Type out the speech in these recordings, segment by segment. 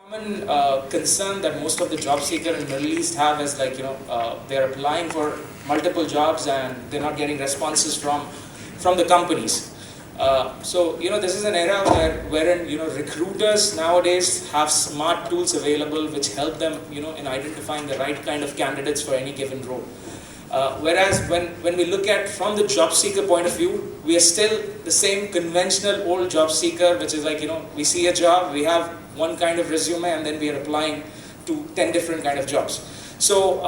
Common concern that most of the job seeker in Middle East have is like, they're applying for multiple jobs and they're not getting responses from the companies. This is an era wherein recruiters nowadays have smart tools available which help them in identifying the right kind of candidates for any given role. Whereas when we look at from the job seeker point of view, we are still the same conventional old job seeker, which is like, we see a job, we have one kind of resume, and then we are applying to 10 different kind of jobs. So,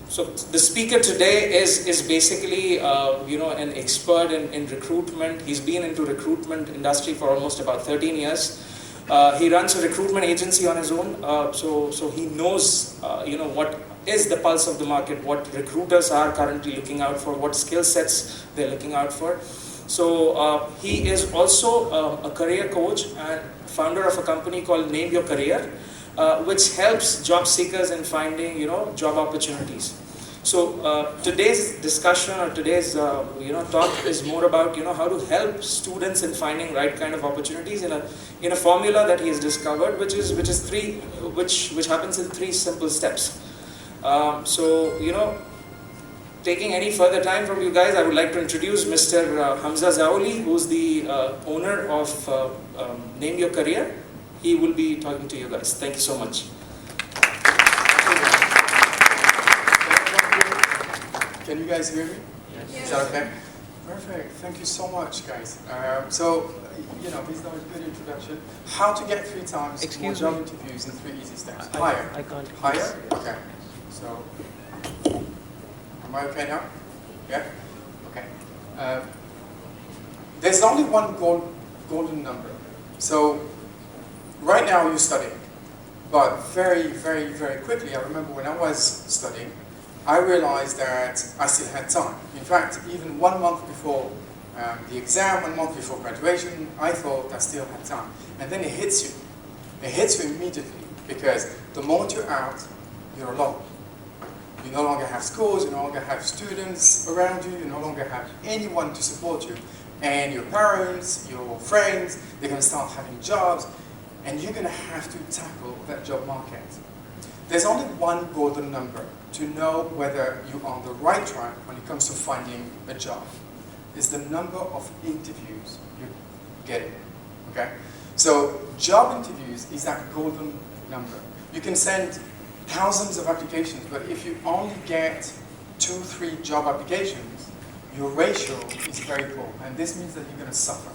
so the speaker today is basically, an expert in recruitment. He's been into recruitment industry for almost about 13 years. He runs a recruitment agency on his own, so he knows, what is the pulse of the market, what recruiters are currently looking out for, what skill sets they're looking out for. So he is also a career coach and founder of a company called Name Your Career, which helps job seekers in finding, job opportunities. So today's discussion or today's talk is more about how to help students in finding right kind of opportunities in a formula that he has discovered, which happens in 3 simple steps. Taking any further time from you guys, I would like to introduce Mr. Hamza Zaouali, who's the owner of Name Your Career. He will be talking to you guys. Thank you so much. Can you guys hear me? Yes. Is that okay? Perfect. Thank you so much, guys. He's done a good introduction. How to get 3 times more job interviews in 3 easy steps. Higher. I can't. Higher? Okay. So, am I okay now? Yeah? Okay. There's only one golden number. So, right now you're studying. But very, very, very quickly, I remember when I was studying, I realized that I still had time. In fact, even 1 month before the exam, 1 month before graduation, I thought I still had time. And then it hits you. It hits you immediately, because the moment you're out, you're alone. You no longer have schools, you no longer have students around you, you no longer have anyone to support you. And your parents, your friends, they're going to start having jobs, and you're going to have to tackle that job market. There's only one golden number to know whether you're on the right track when it comes to finding a job. It's the number of interviews you're getting, okay? So job interviews is that golden number. You can send thousands of applications, but if you only get 2, 3 job applications, your ratio is very poor, and this means that you're going to suffer.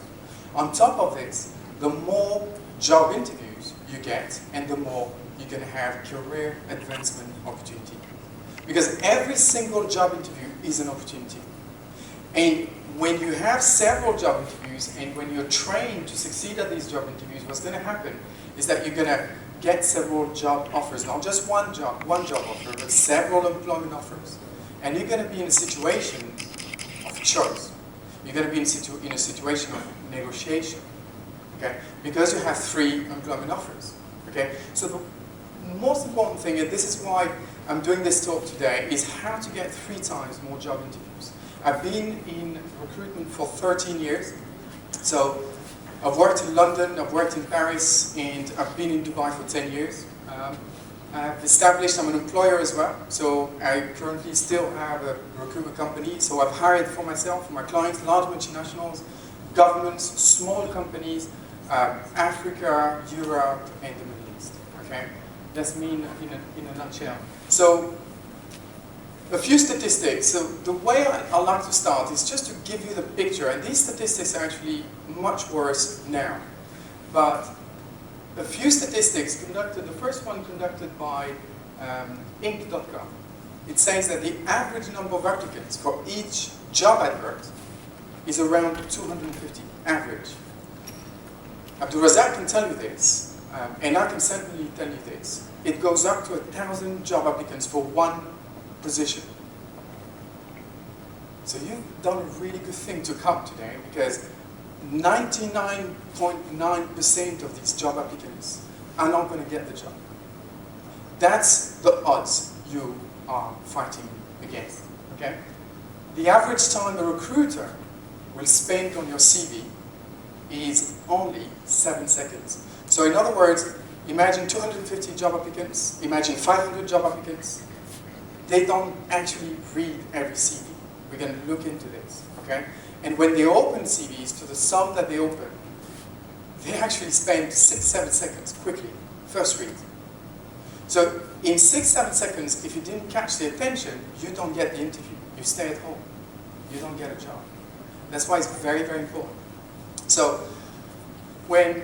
On top of this, the more job interviews you get, and the more you're going to have career advancement opportunity. Because every single job interview is an opportunity. And when you have several job interviews, and when you're trained to succeed at these job interviews, what's going to happen is that you're going to get several job offers, not just one job offer, but several employment offers. And you're going to be in a situation of choice. You're going to be in a situation of negotiation, okay? Because you have 3 employment offers, okay? So the most important thing, and this is why I'm doing this talk today, is how to get 3 times more job interviews. I've been in recruitment for 13 years. So I've worked in London, I've worked in Paris, and I've been in Dubai for 10 years. I've established, I'm an employer as well. So I currently still have a recruitment company. So I've hired for myself, for my clients, large multinationals, governments, small companies, Africa, Europe, and the Middle East, okay? That's me in a nutshell. So, a few statistics. So, the way I like to start is just to give you the picture, and these statistics are actually much worse now. But a few statistics conducted, the first one conducted by Inc.com. It says that the average number of applicants for each job advert is around 250, average. Abdul Razak can tell you this, and I can certainly tell you this. It goes up to 1,000 job applicants for 1 position. So you've done a really good thing to come today, because 99.9% of these job applicants are not going to get the job. That's the odds you are fighting against, okay? The average time a recruiter will spend on your CV is only 7 seconds. So in other words, imagine 250 job applicants, imagine 500 job applicants. They don't actually read every CV. We're going to look into this, okay? And when they open CVs, to the sum that they open, they actually spend 6-7 seconds quickly, first read. So in 6-7 seconds, if you didn't catch the attention, you don't get the interview. You stay at home. You don't get a job. That's why it's very, very important. So when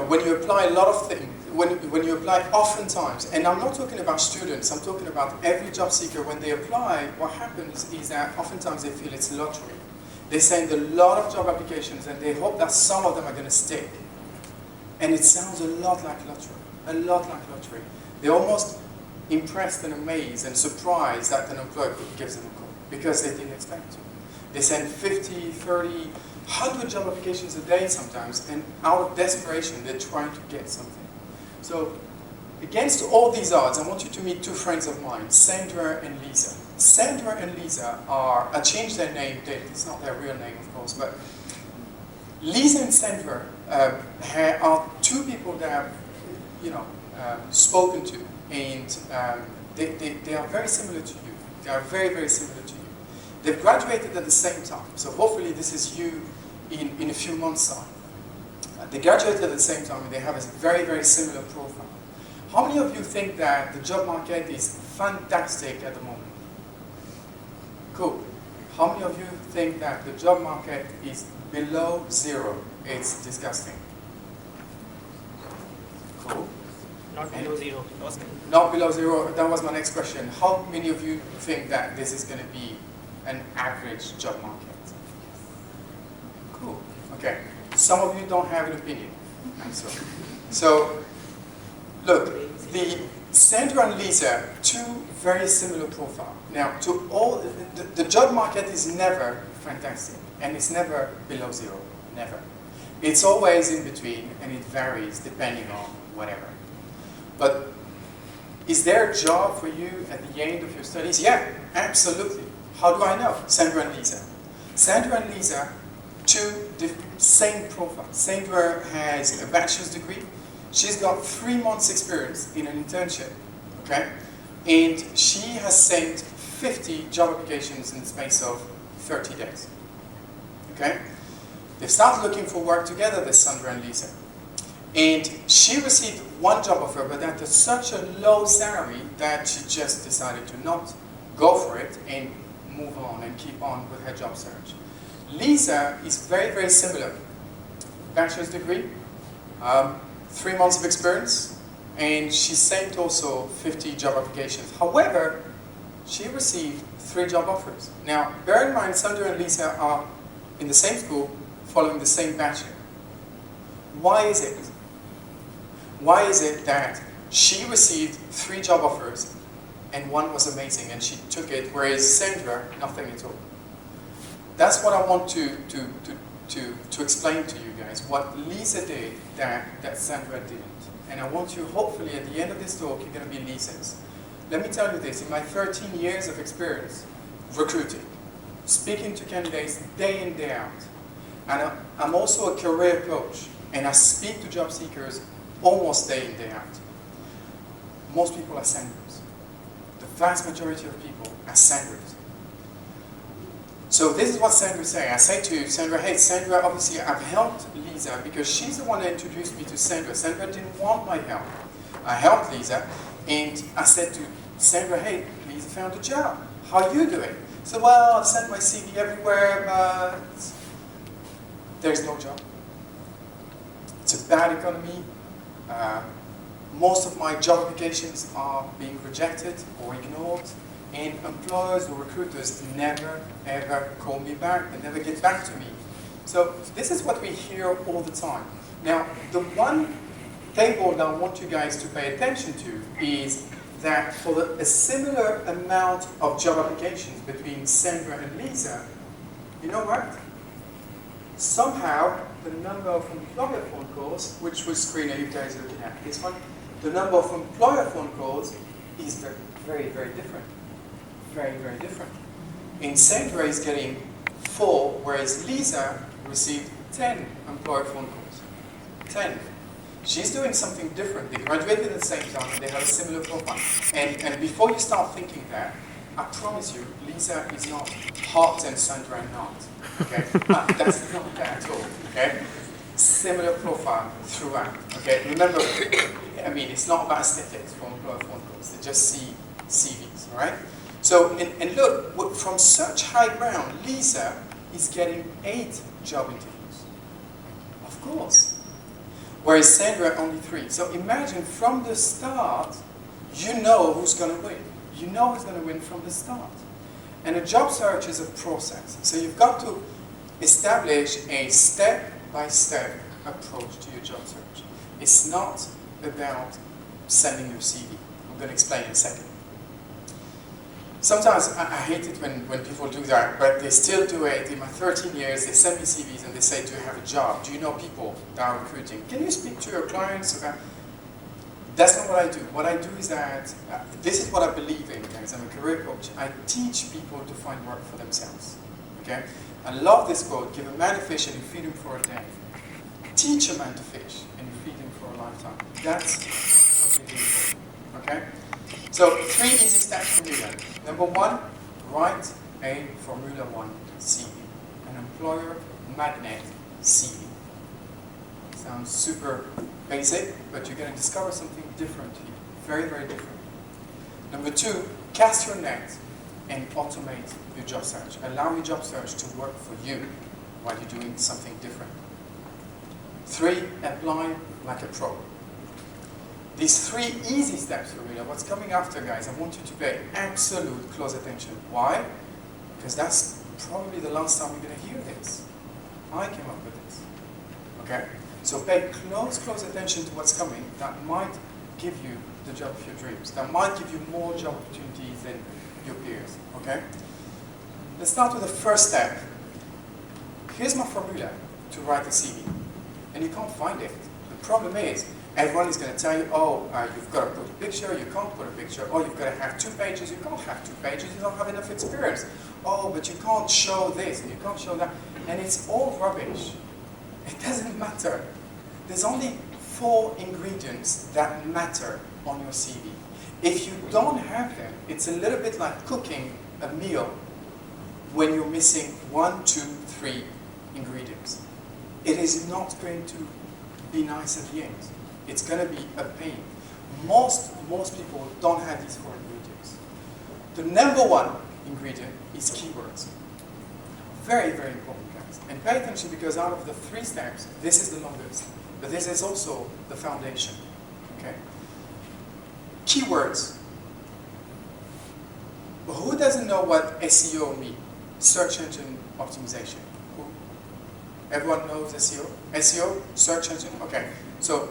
when you apply a lot of things, when you apply oftentimes, and I'm not talking about students, I'm talking about every job seeker, when they apply, what happens is that oftentimes they feel it's lottery. They send a lot of job applications and they hope that some of them are going to stick. And it sounds a lot like lottery, a lot like lottery. They're almost impressed and amazed and surprised that an employer gives them a call because they didn't expect to. They send 50, 30, 100 job applications a day sometimes, and out of desperation, they're trying to get something. So, against all these odds, I want you to meet two friends of mine, Sandra and Lisa. Sandra and Lisa I changed their name, it's not their real name, of course, but Lisa and Sandra are two people that I've, spoken to, and they are very similar to you. They are very, very similar to you. They've graduated at the same time, so hopefully this is you in a few months' time. They graduated at the same time and they have a very, very similar profile. How many of you think that the job market is fantastic at the moment? Cool. How many of you think that the job market is below zero? It's disgusting. Cool. Not below zero. Not below zero. That was my next question. How many of you think that this is going to be an average job market? Cool. Okay. Some of you don't have an opinion. So look, the Sandra and Lisa, two very similar profiles. Now, to all the job market is never fantastic, and it's never below zero. Never. It's always in between, and it varies depending on whatever. But is there a job for you at the end of your studies? Yeah, absolutely. How do I know? Sandra and Lisa. Sandra and Lisa, same profile. Sandra has a bachelor's degree. She's got 3 months experience in an internship, okay? And she has sent 50 job applications in the space of 30 days, okay? They started looking for work together, this Sandra and Lisa. And she received one job offer, but at such a low salary that she just decided to not go for it and move on and keep on with her job search. Lisa is very, very similar. Bachelor's degree, 3 months of experience, and she sent also 50 job applications. However, she received 3 job offers. Now, bear in mind, Sandra and Lisa are in the same school, following the same bachelor. Why is it? Why is it that she received 3 job offers and one was amazing and she took it, whereas Sandra, nothing at all? That's what I want to explain to you guys, what Lisa did that Sandra didn't. And I want you, hopefully, at the end of this talk, you're going to be Lisa's. Let me tell you this, in my 13 years of experience recruiting, speaking to candidates day in, day out, and I'm also a career coach, and I speak to job seekers almost day in, day out. Most people are Sandras. The vast majority of people are Sandras. So this is what Sandra say. I say to Sandra, hey Sandra, obviously I've helped Lisa because she's the one that introduced me to Sandra. Sandra didn't want my help. I helped Lisa and I said to Sandra, hey, Lisa found a job. How are you doing? So, well, I've sent my CV everywhere, but there's no job. It's a bad economy. Most of my job applications are being rejected or ignored. And employers or recruiters never, ever call me back. They never get back to me. So this is what we hear all the time. Now, the one table that I want you guys to pay attention to is that for a similar amount of job applications between Sandra and Lisa, you know what? Somehow, the number of employer phone calls, which screen are you guys looking at? This one? The number of employer phone calls is very, very, very different. Very, very different. And Sandra is getting 4, whereas Lisa received 10 employer phone calls. 10. She's doing something different. They graduated at the same time and they have a similar profile. And before you start thinking that, I promise you, Lisa is not hot and Sandra are not. Okay? That's not that at all. Okay? Similar profile throughout. Okay? Remember, I mean, it's not about aesthetics for employer phone calls. They just see CVs, all right? So, and look, from such high ground, Lisa is getting 8 job interviews. Of course. Whereas Sandra only 3. So imagine from the start, you know who's going to win. You know who's going to win from the start. And a job search is a process. So you've got to establish a step-by-step approach to your job search. It's not about sending your CV. I'm going to explain in a second. Sometimes I hate it when people do that, but they still do it. In my 13 years, they send me CVs and they say, do you have a job? Do you know people that are recruiting? Can you speak to your clients about... That's not what I do. What I do is that, this is what I believe in, guys. I'm a career coach. I teach people to find work for themselves. Okay? I love this quote, give a man a fish and you feed him for a day. Teach a man to fish and you feed him for a lifetime. That's what we do. Okay? So, 3 easy steps for you then. Number 1, write a Formula 1 CV. An employer magnet CV. Sounds super basic, but you're going to discover something different here. Very, very different. Number 2, cast your net and automate your job search. Allow your job search to work for you while you're doing something different. 3, apply like a pro. These 3 easy steps for real. What's coming after, guys, I want you to pay absolute close attention. Why? Because that's probably the last time you're going to hear this. I came up with this. Okay? So pay close attention to what's coming. That might give you the job of your dreams. That might give you more job opportunities than your peers. Okay? Let's start with the first step. Here's my formula to write a CV. And you can't find it. The problem is, everyone is going to tell you, oh, you've got to put a picture, you can't put a picture. Oh, you've got to have 2 pages, you can't have 2 pages, you don't have enough experience. Oh, but you can't show this, and you can't show that. And it's all rubbish. It doesn't matter. There's only 4 ingredients that matter on your CV. If you don't have them, it's a little bit like cooking a meal when you're missing 1, 2, 3 ingredients. It is not going to be nice at the end. It's going to be a pain. Most people don't have these 4 ingredients. The number 1 ingredient is keywords. Very, very important, guys. And pay attention because out of the 3 steps, this is the longest. But this is also the foundation. Okay? Keywords. Who doesn't know what SEO means? Search engine optimization. Who? Everyone knows SEO? SEO? Search engine? Okay. So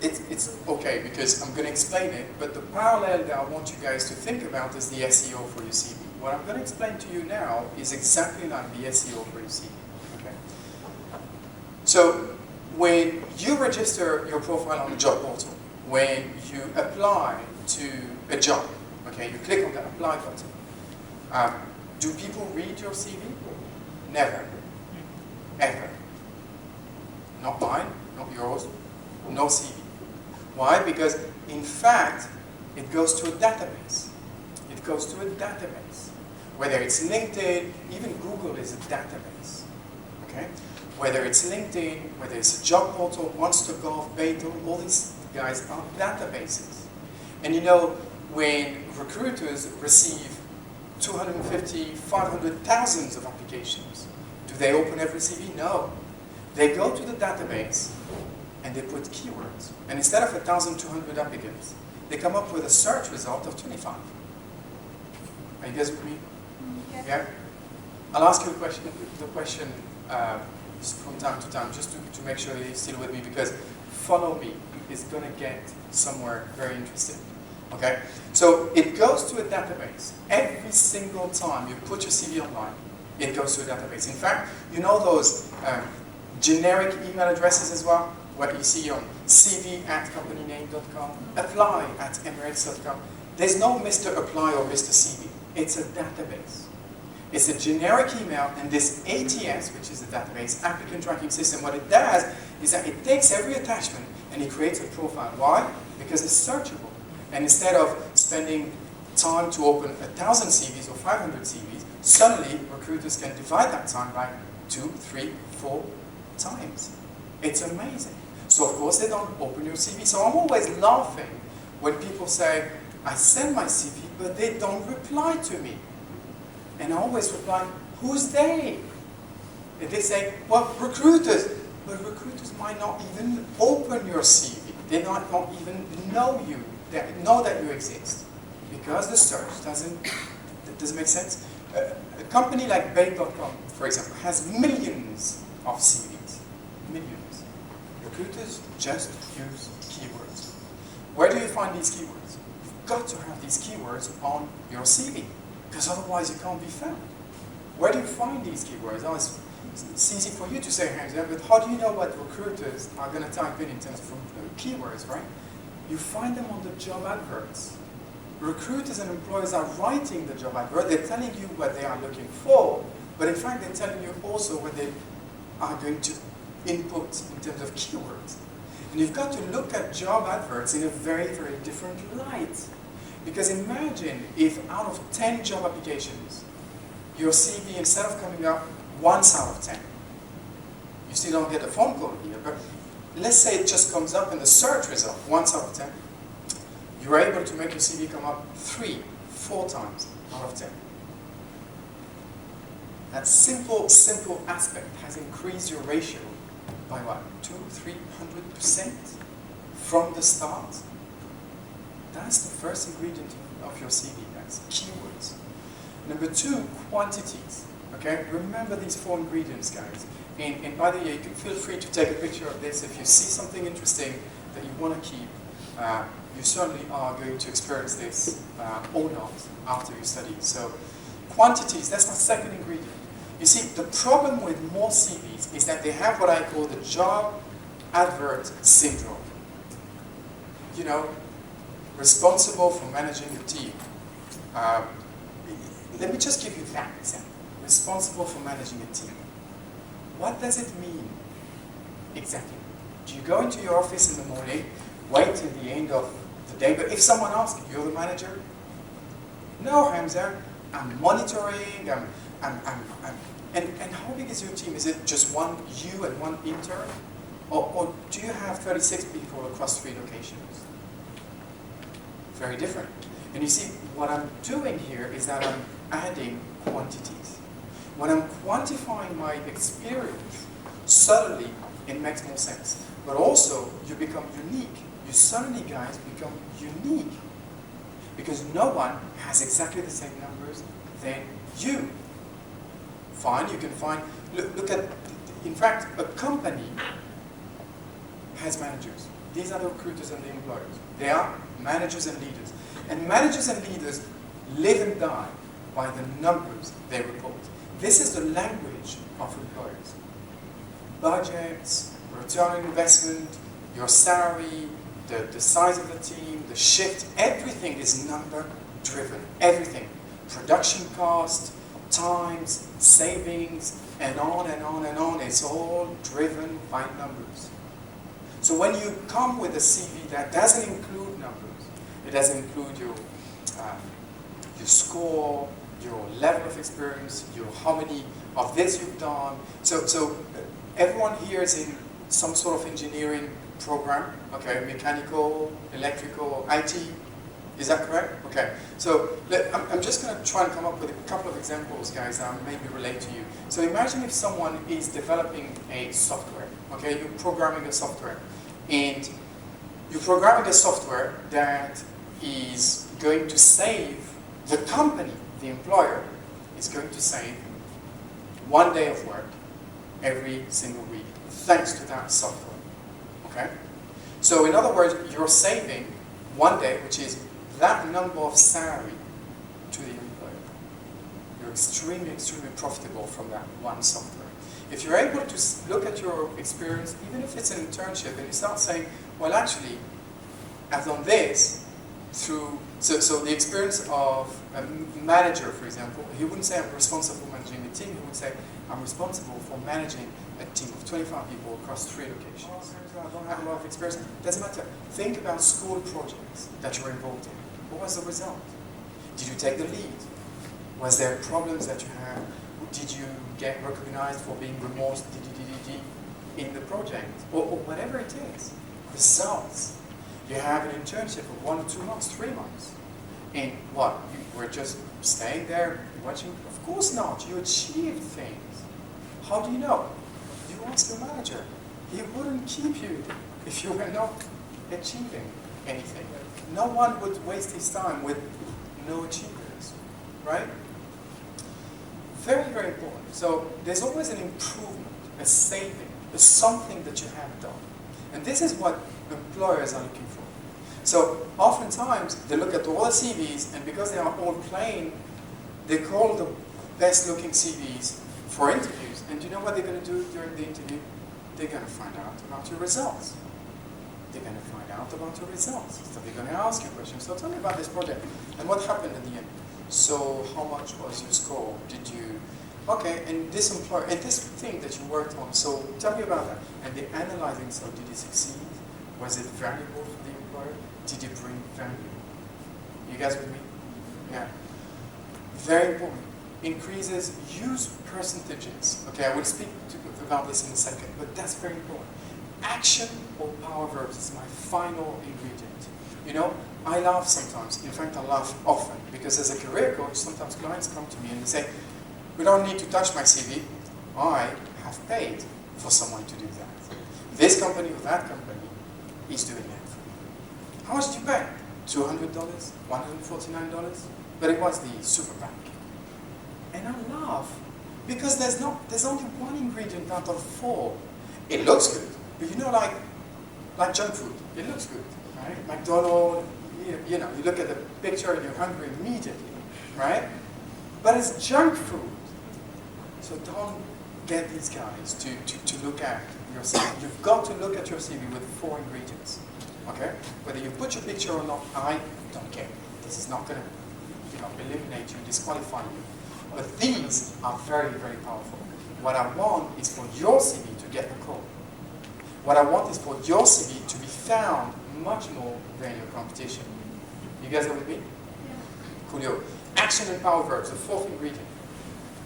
it's okay because I'm going to explain it, but the parallel that I want you guys to think about is the SEO for your CV. What I'm going to explain to you now is exactly like the SEO for your CV. Okay? So when you register your profile on the job portal, when you apply to a job, okay, you click on the apply button. Do people read your CV? Never. Ever. Not mine, not yours, no CV. Why? Because, in fact, it goes to a database. It goes to a database. Whether it's LinkedIn, even Google is a database. Okay? Whether it's LinkedIn, whether it's a job portal, Monster.gov, Beto, all these guys are databases. And you know, when recruiters receive 250, 500, thousands of applications, do they open every CV? No. They go to the database and they put keywords. And instead of 1,200 applicants, they come up with a search result of 25. Are you guys with me? Yes. Yeah? I'll ask you the question from time to time, just to make sure you're still with me, because follow me is going to get somewhere very interesting. Okay? So it goes to a database. Every single time you put your CV online, it goes to a database. In fact, you know those generic email addresses as well? What you see on cv@companyname.com, apply@emirates.com. There's no Mr. Apply or Mr. CV. It's a database. It's a generic email, and this ATS, which is the database, applicant tracking system, what it does is that it takes every attachment and it creates a profile. Why? Because it's searchable. And instead of spending time to open 1,000 CVs or 500 CVs, suddenly recruiters can divide that time by 2, 3, 4 times. It's amazing. So of course they don't open your CV. So I'm always laughing when people say, I send my CV, but they don't reply to me. And I always reply, who's they? And they say, well, recruiters. But recruiters might not even open your CV. They might not even know you, know that you exist. Because the search doesn't make sense. A company like Babe.com, for example, has millions of CVs. Millions. Recruiters just use keywords. Where do you find these keywords? You've got to have these keywords on your CV, because otherwise you can't be found. Where do you find these keywords? Oh, it's easy for you to say, Hamza, but how do you know what recruiters are going to type in terms of keywords, right? You find them on the job adverts. Recruiters and employers are writing the job advert. They're telling you what they are looking for, but in fact they're telling you also what they are going to input in terms of keywords. And you've got to look at job adverts in a very, very different light. Because imagine if out of 10 job applications, your CV, instead of coming up once out of 10, you still don't get a phone call here, but let's say it just comes up in the search result once out of 10, you're able to make your CV come up 3, 4 times out of 10. That simple aspect has increased your ratio by what? 200-300% from the start. That's the first ingredient of your CV, guys, keywords. Number 2, quantities. Okay, remember these 4 ingredients, guys. And by the way, you can feel free to take a picture of this if you see something interesting that you want to keep. You certainly are going to experience this or not after you study. So, quantities, that's my second ingredient. You see, the problem with more CVs is that they have what I call the job advert syndrome. You know, responsible for managing a team. Let me just give you that example. Responsible for managing a team. What does it mean exactly? Do you go into your office in the morning, wait till the end of the day, but if someone asks you, you're the manager? No, Hamza, I'm monitoring, and how big is your team? Is it just you and one intern? Or do you have 36 people across 3 locations? Very different. And you see, what I'm doing here is that I'm adding quantities. When I'm quantifying my experience, suddenly it makes more sense. But also, you become unique. You suddenly, guys, become unique. Because no one has exactly the same numbers than you. Fine, you can find, look at, in fact, a company has managers. These are the recruiters and the employers. They are managers and leaders. And managers and leaders live and die by the numbers they report. This is the language of employers. Budgets, return on investment, your salary, the size of the team, the shift, everything is number driven. Everything. Production cost, times, savings, and on and on and on. It's all driven by numbers. So when you come with a CV that doesn't include numbers, it doesn't include your score, your level of experience, how many of this you've done. So everyone here is in some sort of engineering program, okay, mechanical, electrical, IT. Is that correct? Okay. So I'm just going to try and come up with a couple of examples, guys, that maybe relate to you. So imagine if someone is developing a software, okay, you're programming a software, and you're programming a software that is going to save the company, the employer, is going to save 1 day of work every single week, thanks to that software, okay? So in other words, you're saving 1 day, which is that number of salary to the employer. You're extremely, extremely profitable from that one software. If you're able to look at your experience, even if it's an internship, and you start saying, well, actually, I've done this through, so the experience of A manager, for example, he wouldn't say I'm responsible for managing a team, he would say I'm responsible for managing a team of 25 people across 3 locations. I don't have a lot of experience. Doesn't matter. Think about school projects that you were involved in. What was the result? Did you take the lead? Was there problems that you had? Did you get recognized for being the most in the project? Or whatever it is. Results. You have an internship of 1 or 2 months, 3 months. And what? You were just staying there watching? Of course not. You achieved things. How do you know? You ask your manager. He wouldn't keep you if you were not achieving anything. No one would waste his time with no achievements, right? Very, very important. So there's always an improvement, a saving, a something that you have done. And this is what employers are looking for. So oftentimes they look at all the CVs, and because they are all plain, they call the best looking CVs for interviews. And do you know what they're going to do during the interview? They're going to find out about your results. They're going to find out about your results. So they're going to ask you questions. So tell me about this project. And what happened in the end? So how much was your score? Did you... Okay, and this employer, and this thing that you worked on, so tell me about that. And they're analyzing, so did it succeed? Was it valuable for the employer? Did it bring value? You guys with me? Yeah. Very important. Increases use percentages. Okay, I will speak about this in a second, but that's very important. Action or power verbs is my final ingredient. You know, I laugh sometimes. In fact, I laugh often because as a career coach, sometimes clients come to me and they say, we don't need to touch my CV. I have paid for someone to do that. This company or that company is doing that for me. How much did you pay? $200? $149? But it was the super bank. And I laugh because there's only one ingredient out of 4. It looks good, but you know, like junk food, it looks good, right? McDonald's, you know, you look at the picture and you're hungry immediately, right? But it's junk food. So don't get these guys to look at your CV. You've got to look at your CV with 4 ingredients, okay? Whether you put your picture or not, I don't care. This is not going to, you know, eliminate you, disqualify you. But these are very, very powerful. What I want is for your CV to get the call. What I want is for your CV to be found much more than your competition. You guys are with me? Yeah. Coolio. Action and power verbs, the 4th ingredient.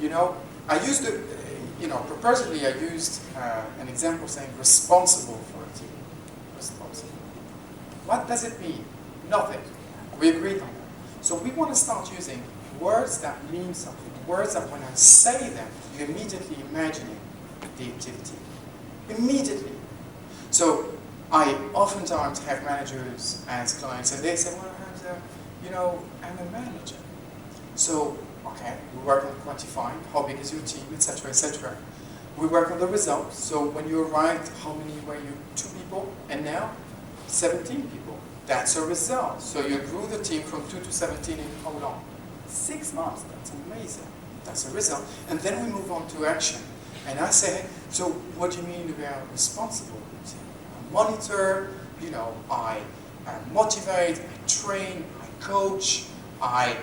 You know, I used it, you know, purposely I used an example saying responsible for a team. Responsible. What does it mean? Nothing. We agreed on that. So we want to start using words that mean something. Words that when I say them, you're immediately imagining the activity. Immediately. So I oftentimes have managers as clients and they say, well, Hamza, you know, I'm a manager. So, okay, we work on quantifying how big is your team, etc., etc. We work on the results. So when you arrived, how many were you? 2 people, and now 17 people. That's a result. So you grew the team from 2 to 17 in how long? 6 months. That's amazing. That's a result. And then we move on to action. And I say, so what do you mean about responsible? I monitor, you know, I motivate, I train, I coach, I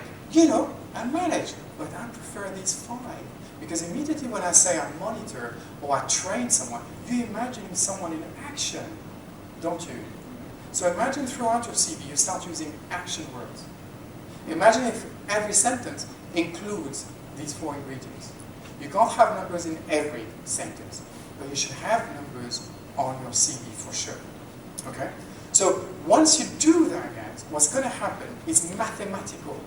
manage. But I prefer these 5. Because immediately when I say I monitor or I train someone, you're imagining someone in action, don't you? So imagine throughout your CV you start using action words. Imagine if every sentence includes these 4 ingredients. You can't have numbers in every sentence, but you should have numbers on your CV for sure. Okay? So once you do that, guys, what's going to happen is mathematical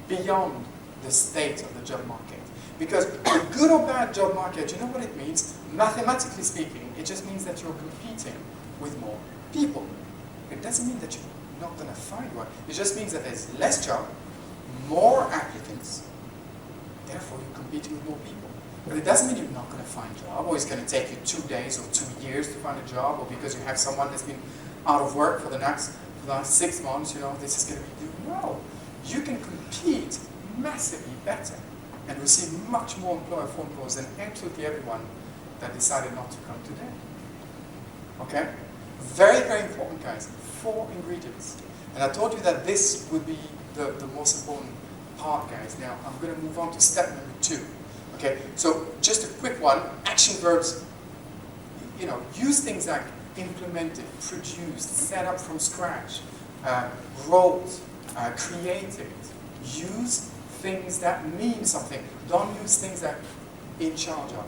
beyond the state of the job market. Because a good or bad job market, you know what it means? Mathematically speaking, it just means that you're competing with more people. It doesn't mean that you're not going to find one. It just means that there's less job, more applicants, therefore you're competing with more people. But it doesn't mean you're not going to find a job, or it's going to take you 2 days or 2 years to find a job, or because you have someone that's been out of work for the last 6 months, you know, this is going to be you. No. You can compete massively better and receive much more employer phone calls than absolutely everyone that decided not to come today. Okay? Very, very important, guys. 4 ingredients. And I told you that this would be the most important part, guys. Now, I'm going to move on to step number 2. Okay, so just a quick one. Action verbs, you know, use things like implemented, produced, set up from scratch, wrote, created. Use things that mean something. Don't use things that in charge of.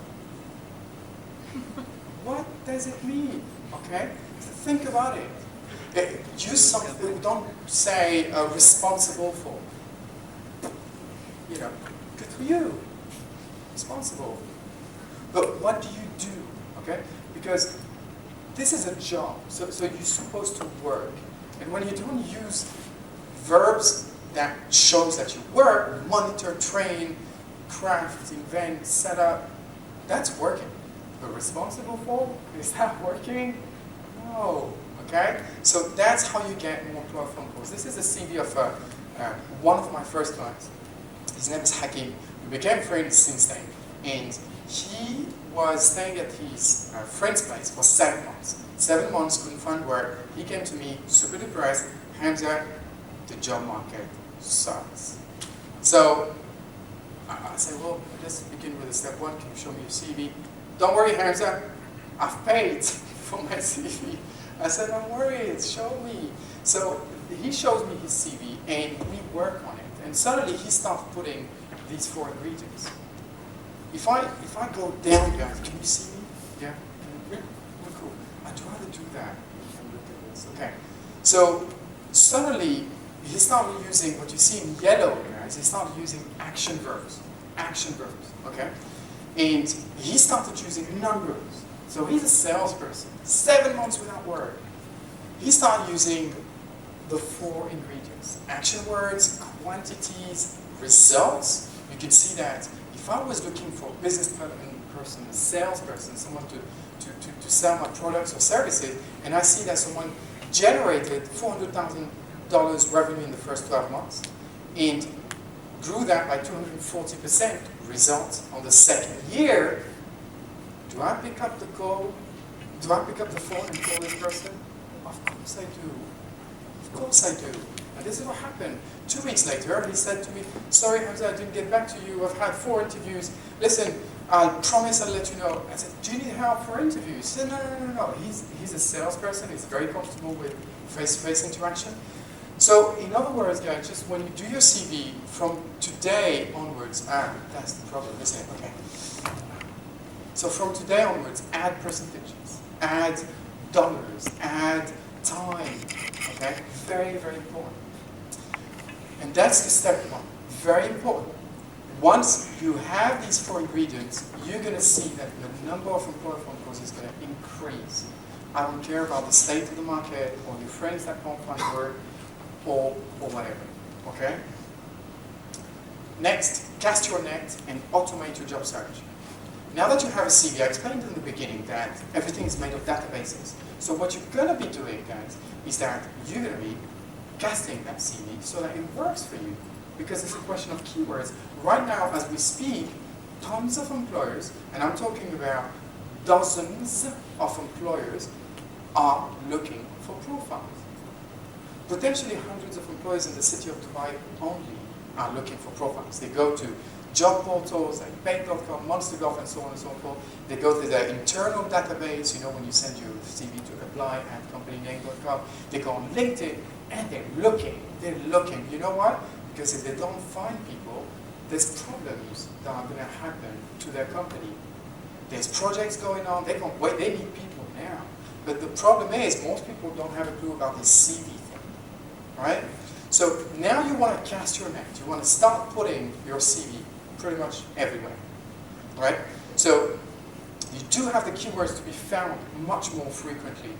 What does it mean? Okay, think about it. Use something. Don't say responsible for. You know, good for you. Responsible. But what do you do? Okay, because this is a job. So you're supposed to work, and when you don't use verbs that shows that you work, monitor, train, craft, invent, set up, that's working. But responsible for, is that working? No. Okay? So that's how you get more employer phone calls. This is a CV of one of my first clients. His name is Hakim. We became friends since then. And he was staying at his friend's place for 7 months. 7 months, couldn't find work. He came to me, super depressed. Hamza, the job market sucks. So I said, well, let's begin with step 1. Can you show me your CV? Don't worry, Hamza, I've paid for my CV. I said, don't worry, show me. So he shows me his CV and we work on it. And suddenly he starts putting these 4 ingredients. If I go down, guys, can you see me? Yeah? Yeah, cool. I'd rather do that. Look at this. Okay. So suddenly he started using what you see in yellow, guys. He started using action verbs. Action verbs. Okay? And he started using numbers. So he's a salesperson, 7 months without work. He started using the 4 ingredients. Action words, quantities, results. You can see that if I was looking for a business development person, a salesperson, someone to sell my products or services, and I see that someone generated $400,000 revenue in the first 12 months, and grew that by 240%, results on the second year, do I pick up the call? Do I pick up the phone and call this person? Of course I do. Of course I do. And this is what happened. 2 weeks later, he said to me, sorry Hamza, I didn't get back to you. I've had 4 interviews. Listen, I'll promise I'll let you know. I said, do you need help for interviews? He said, no. He's a salesperson. He's very comfortable with face-to-face interaction. So, in other words, guys, just when you do your CV, from today onwards, that's the problem, isn't it? Okay. So from today onwards, add percentages, add dollars, add time, okay? Very, very important. And that's the step 1, very important. Once you have these 4 ingredients, you're going to see that the number of employer phone calls is going to increase. I don't care about the state of the market, or your friends that can't find work, or whatever, okay? Next, cast your net and automate your job search. Now that you have a CV, I explained in the beginning that everything is made of databases. So what you're going to be doing, guys, is that you're going to be casting that CV so that it works for you. Because it's a question of keywords. Right now, as we speak, tons of employers, and I'm talking about dozens of employers, are looking for profiles. Potentially hundreds of employers in the city of Dubai only are looking for profiles. They go to job portals like Bain.com, Monster.com, and so on and so forth. They go to their internal database, you know, when you send your CV to apply at companyname.com. They go on LinkedIn, and they're looking. They're looking. You know why? Because if they don't find people, there's problems that are going to happen to their company. There's projects going on. They can't wait. They need people now. But the problem is, most people don't have a clue about this CV thing, right? So now you want to cast your net. You want to start putting your CV pretty much everywhere, right? So you do have the keywords to be found much more frequently.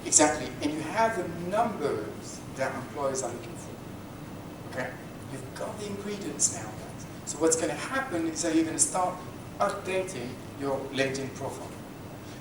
Exactly, and you have the numbers that employers are looking for, okay? You've got the ingredients now, guys. So what's going to happen is that you're going to start updating your LinkedIn profile.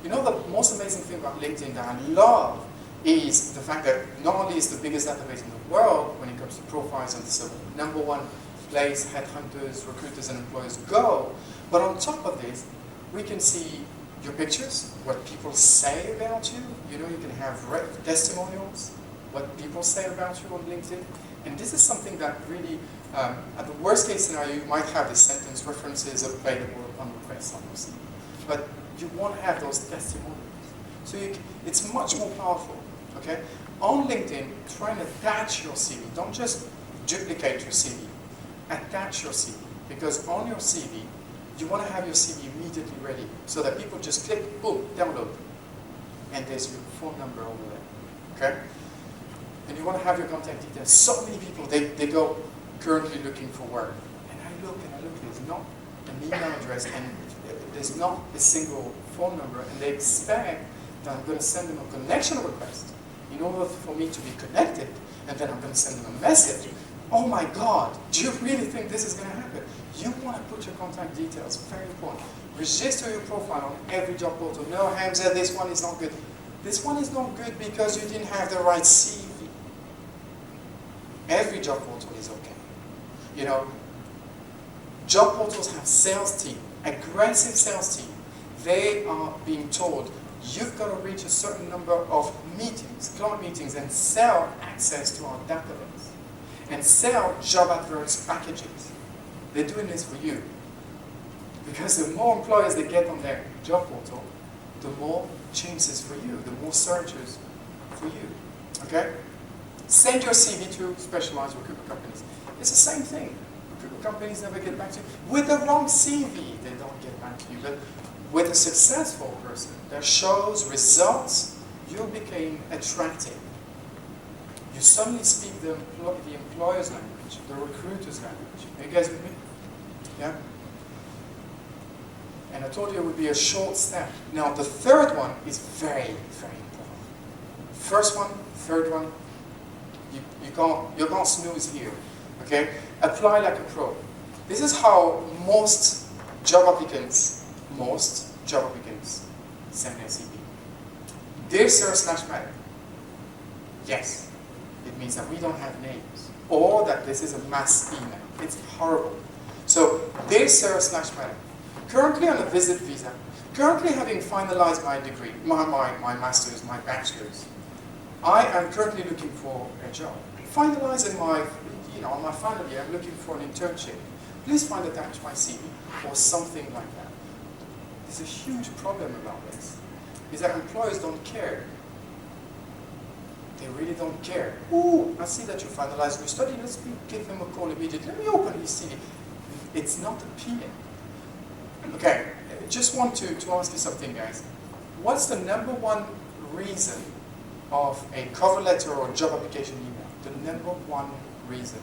You know, the most amazing thing about LinkedIn that I love is the fact that not only is the biggest database in the world when it comes to profiles, and it's the #1 place headhunters, recruiters, and employers go, but on top of this, we can see your pictures, what people say about you. You know, you can have testimonials, what people say about you on LinkedIn. And this is something that really, at the worst case scenario, you might have the sentence references available upon request on your CV. But you won't have those testimonials. So it's much more powerful, okay? On LinkedIn, try and attach your CV. Don't just duplicate your CV. Attach your CV. Because on your CV, you want to have your CV immediately ready so that people just click, boom, download. And there's your phone number over there, okay? And you want to have your contact details. So many people, they go currently looking for work. And I look, there's not an email address and there's not a single phone number, and they expect that I'm going to send them a connection request in order for me to be connected, and then I'm going to send them a message. Oh my God, do you really think this is going to happen? You want to put your contact details, very important. Register your profile on every job portal. No, Hamza, this one is not good. This one is not good because you didn't have the right CV. Every job portal is okay. You know, job portals have sales team, aggressive sales team. They are being told, you've got to reach a certain number of meetings, client meetings, and sell access to our database. And sell job adverts packages. They're doing this for you. Because the more employers they get on their job portal, the more chances for you, the more searches for you. Okay? Send your CV to specialized recruitment companies. It's the same thing. Recruitment companies never get back to you. With the wrong CV, they don't get back to you. But with a successful person that shows results, you became attractive. You suddenly speak the employer's language, the recruiter's language. Are you guys with me? Yeah? And I told you it would be a short step. Now the third one is very, very important. First one, third one, you can't snooze here. Okay? Apply like a pro. This is how most job applicants send their CV. Dear sir/madam. Yes. It means that we don't have names, or that this is a mass email. It's horrible. So, dear sir/madam, currently on a visit visa, currently having finalized my degree, my master's, my bachelor's, I am currently looking for a job. Finalizing my final year, I'm looking for an internship. Please find attached my CV, or something like that. There's a huge problem about this, is that employers don't care. They really don't care. Ooh, I see that you finalized your study. Let's give them a call immediately. Let me open his CV. It's not appealing. Okay, just want to ask you something, guys. What's the number one reason of a cover letter or job application email? The number one reason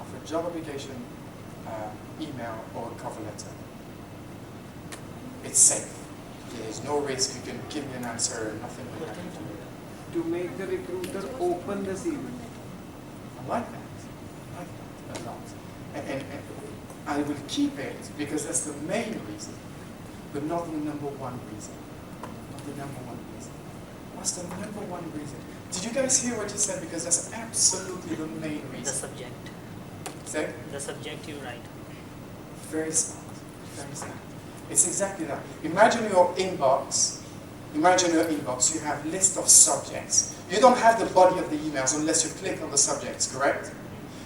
of a job application email or cover letter? It's safe. There's no risk. You can give me an answer. Nothing will happen to you. To make the recruiter open the CV. I like that. I like that a lot. And I will keep it because that's the main reason, but not the number one reason. Not the number one reason. What's the number one reason? Did you guys hear what you said? Because that's absolutely the main reason. The subject. Say? The subject you write. Very smart. Very smart. It's exactly that. Imagine your inbox. Imagine your inbox. You have a list of subjects. You don't have the body of the emails unless you click on the subjects, correct?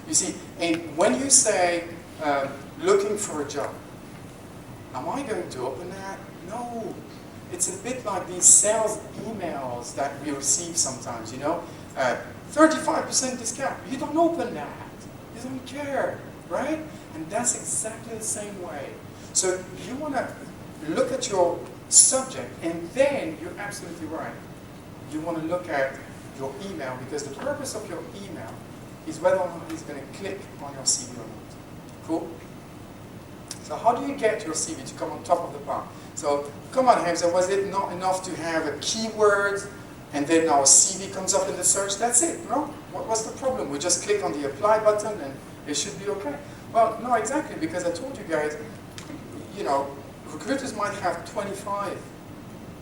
You see, and when you say, looking for a job, am I going to open that? No. It's a bit like these sales emails that we receive sometimes, you know? 35% discount. You don't open that. You don't care, right? And that's exactly the same way. So you want to look at your subject, and then you're absolutely right. You want to look at your email, because the purpose of your email is whether or not he's going to click on your CV or not. Cool? So how do you get your CV to come on top of the pile? So come on, Hamza, was it not enough to have a keyword and then our CV comes up in the search? That's it, no? What's the problem? We just click on the apply button and it should be okay. Well, no, exactly, because I told you guys, you know, recruiters might have 25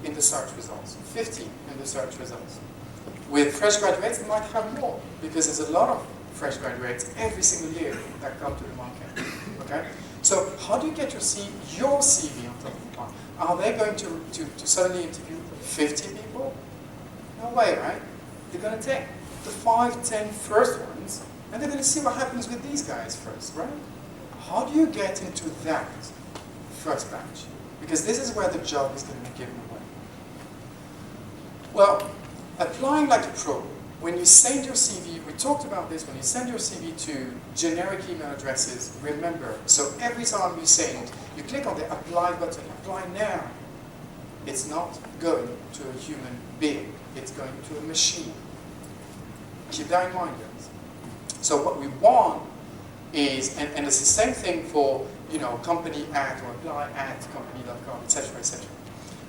in the search results, 50 in the search results. With fresh graduates, they might have more, because there's a lot of fresh graduates every single year that come to the market. Okay? So how do you get your CV on top of the pile? Are they going to suddenly interview 50 people? No way, right? They're going to take the 5, 10 first ones, and they're going to see what happens with these guys first, right? How do you get into that first batch? Because this is where the job is going to be given away. Well, applying like a pro, when you send your CV, we talked about this, when you send your CV to generic email addresses, remember, so every time you send, you click on the apply button, apply now. It's not going to a human being, it's going to a machine. Keep that in mind, guys. So what we want is, and it's the same thing for, company at or apply at company.com, etc., etc.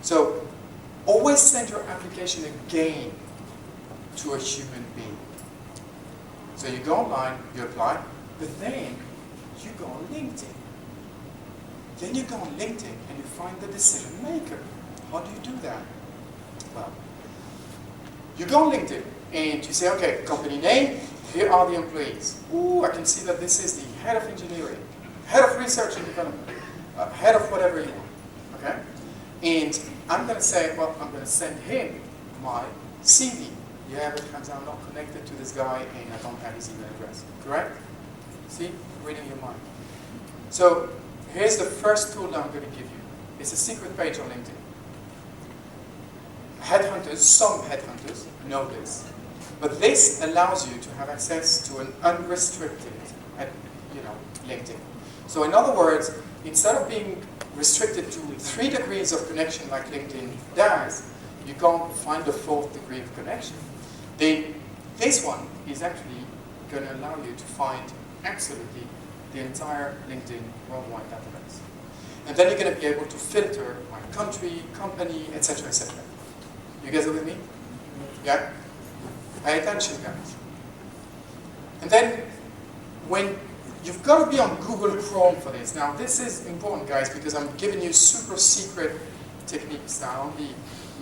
So always send your application again to a human being. So you go online, you apply, but then you go on LinkedIn. Then you go on LinkedIn and you find the decision maker. How do you do that? Well, you go on LinkedIn and you say, okay, company name, here are the employees. Ooh, I can see that this is the head of engineering, head of research and development, head of whatever you want, okay? And I'm going to say, well, I'm going to send him my CV. Yeah, but Hamza, I'm not connected to this guy and I don't have his email address, correct? See, reading your mind. So here's the first tool that I'm going to give you. It's a secret page on LinkedIn. Headhunters, some headhunters know this, but this allows you to have access to an unrestricted, LinkedIn. So in other words, instead of being restricted to 3 degrees of connection like LinkedIn does, you can't find the 4th degree of connection. This one is actually going to allow you to find absolutely the entire LinkedIn worldwide database. And then you're going to be able to filter by country, company, etc., etc. You guys are with me? Yeah? Pay attention, guys. And then, when you've got to be on Google Chrome for this. Now, this is important, guys, because I'm giving you super secret techniques that only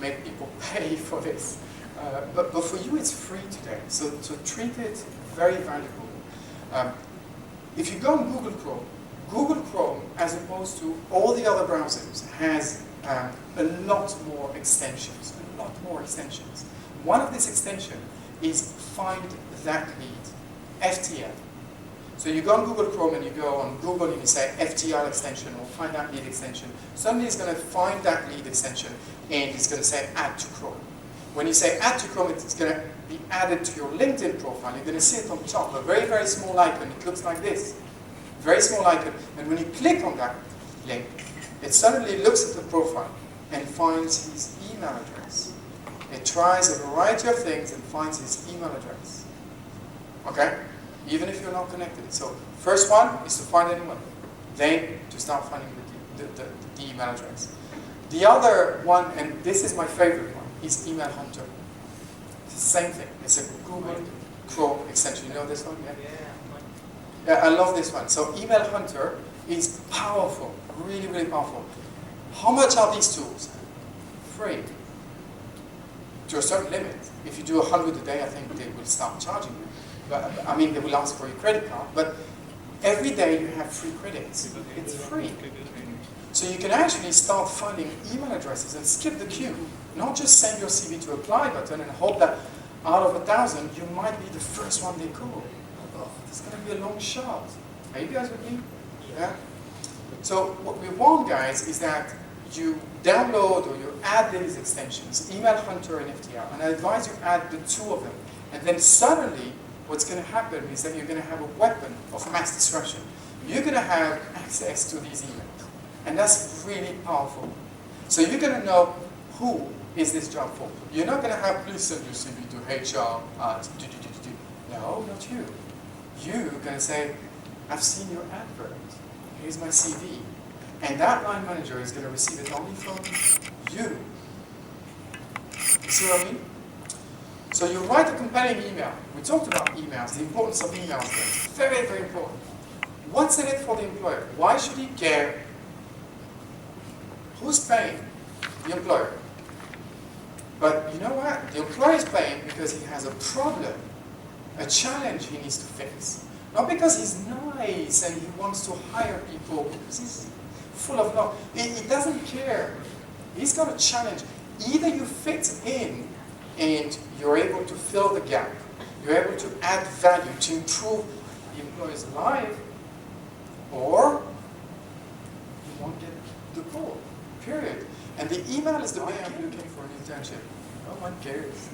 make people pay for this. But for you, it's free today. So treat it very valuable. If you go on Google Chrome, as opposed to all the other browsers, has a lot more extensions. One of these extensions is Find That Lead, FTL. So you go on Google Chrome and you go on Google and you say FTL extension or Find That Lead extension. Suddenly it's going to find that lead extension and it's going to say Add to Chrome. When you say Add to Chrome, it's going to be added to your LinkedIn profile. You're going to see it on top, a very, very small icon. It looks like this. Very small icon. And when you click on that link, it suddenly looks at the profile and finds his email address. It tries a variety of things and finds his email address. Okay? Even if you're not connected. So first one is to find anyone. Then to start finding the email address. The other one, and this is my favorite one, is Email Hunter. It's the same thing. It's a Google Chrome extension. You know this one? Yeah, I love this one. So Email Hunter is powerful. Really, really powerful. How much are these tools? Free. To a certain limit. If you do 100 a day, I think they will start charging you. But, I mean, they will ask for your credit card. But every day you have free credits. It's free. So you can actually start finding email addresses and skip the queue. Not just send your CV to apply button and hope that out of 1,000, you might be the first one they call. Oh, it's going to be a long shot. Are you guys with me? Yeah? So what we want, guys, is that you download or you add these extensions, Email Hunter and FTL, and I advise you add the 2 of them. And then suddenly, what's going to happen is that you're going to have a weapon of mass destruction. You're going to have access to these emails. And that's really powerful. So you're going to know who is this job for. You're not going to have, please send your CV to HR at No, not you. You're going to say, I've seen your advert. Here's my CV. And that line manager is going to receive it only from you. You see what I mean? So you write a compelling email. We talked about emails, the importance of emails. Very, very important. What's in it for the employer? Why should he care? Who's paying? The employer. But you know what? The employer is paying because he has a problem, a challenge he needs to fix. Not because he's nice and he wants to hire people, because he's full of love. He doesn't care. He's got a challenge. Either you fit in and you're able to fill the gap You're able to add value, to improve the employer's life, or you won't get the call, period. And the email is the way I'm looking for an internship. No one cares.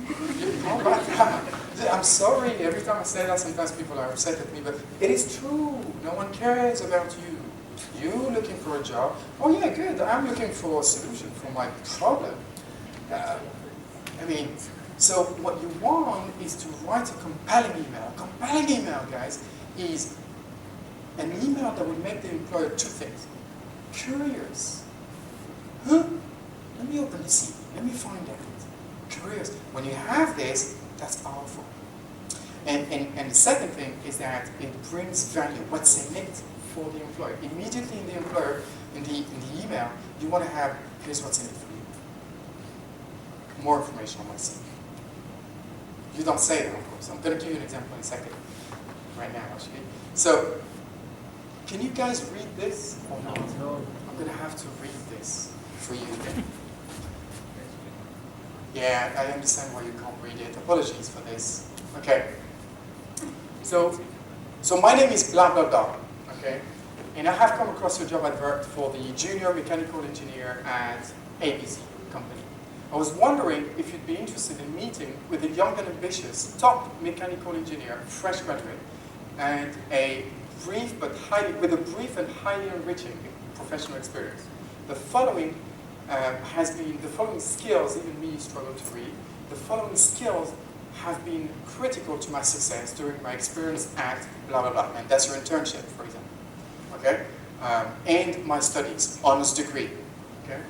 Oh my God. I'm sorry, every time I say that, sometimes people are upset at me, but it is true. No one cares about you. You looking for a job? Oh yeah, good. I'm looking for a solution for my problem. I mean, so what you want is to write a compelling email. A compelling email, guys, is an email that will make the employer two things. Curious. Huh? Let me open the CV. Let me find out. Curious. When you have this, that's powerful. And the second thing is that it brings value. What's in it for the employer? Immediately in the employer, in the email, you want to have, here's what's in it for you. More information on my CV. You don't say that, of course. I'm going to give you an example in a second. Right now, actually. So, can you guys read this or not? No. I'm going to have to read this for you then. Yeah, I understand why you can't read it. Apologies for this. Okay. So my name is blah blah blah. Okay, and I have come across your job advert for the junior mechanical engineer at ABC company. I was wondering if you'd be interested in meeting with a young and ambitious top mechanical engineer, fresh graduate, and with a brief and highly enriching professional experience. The following skills, even me struggle to read, the following skills have been critical to my success during my experience at blah blah blah, and that's your internship, for example, okay? And my studies, honors degree, okay?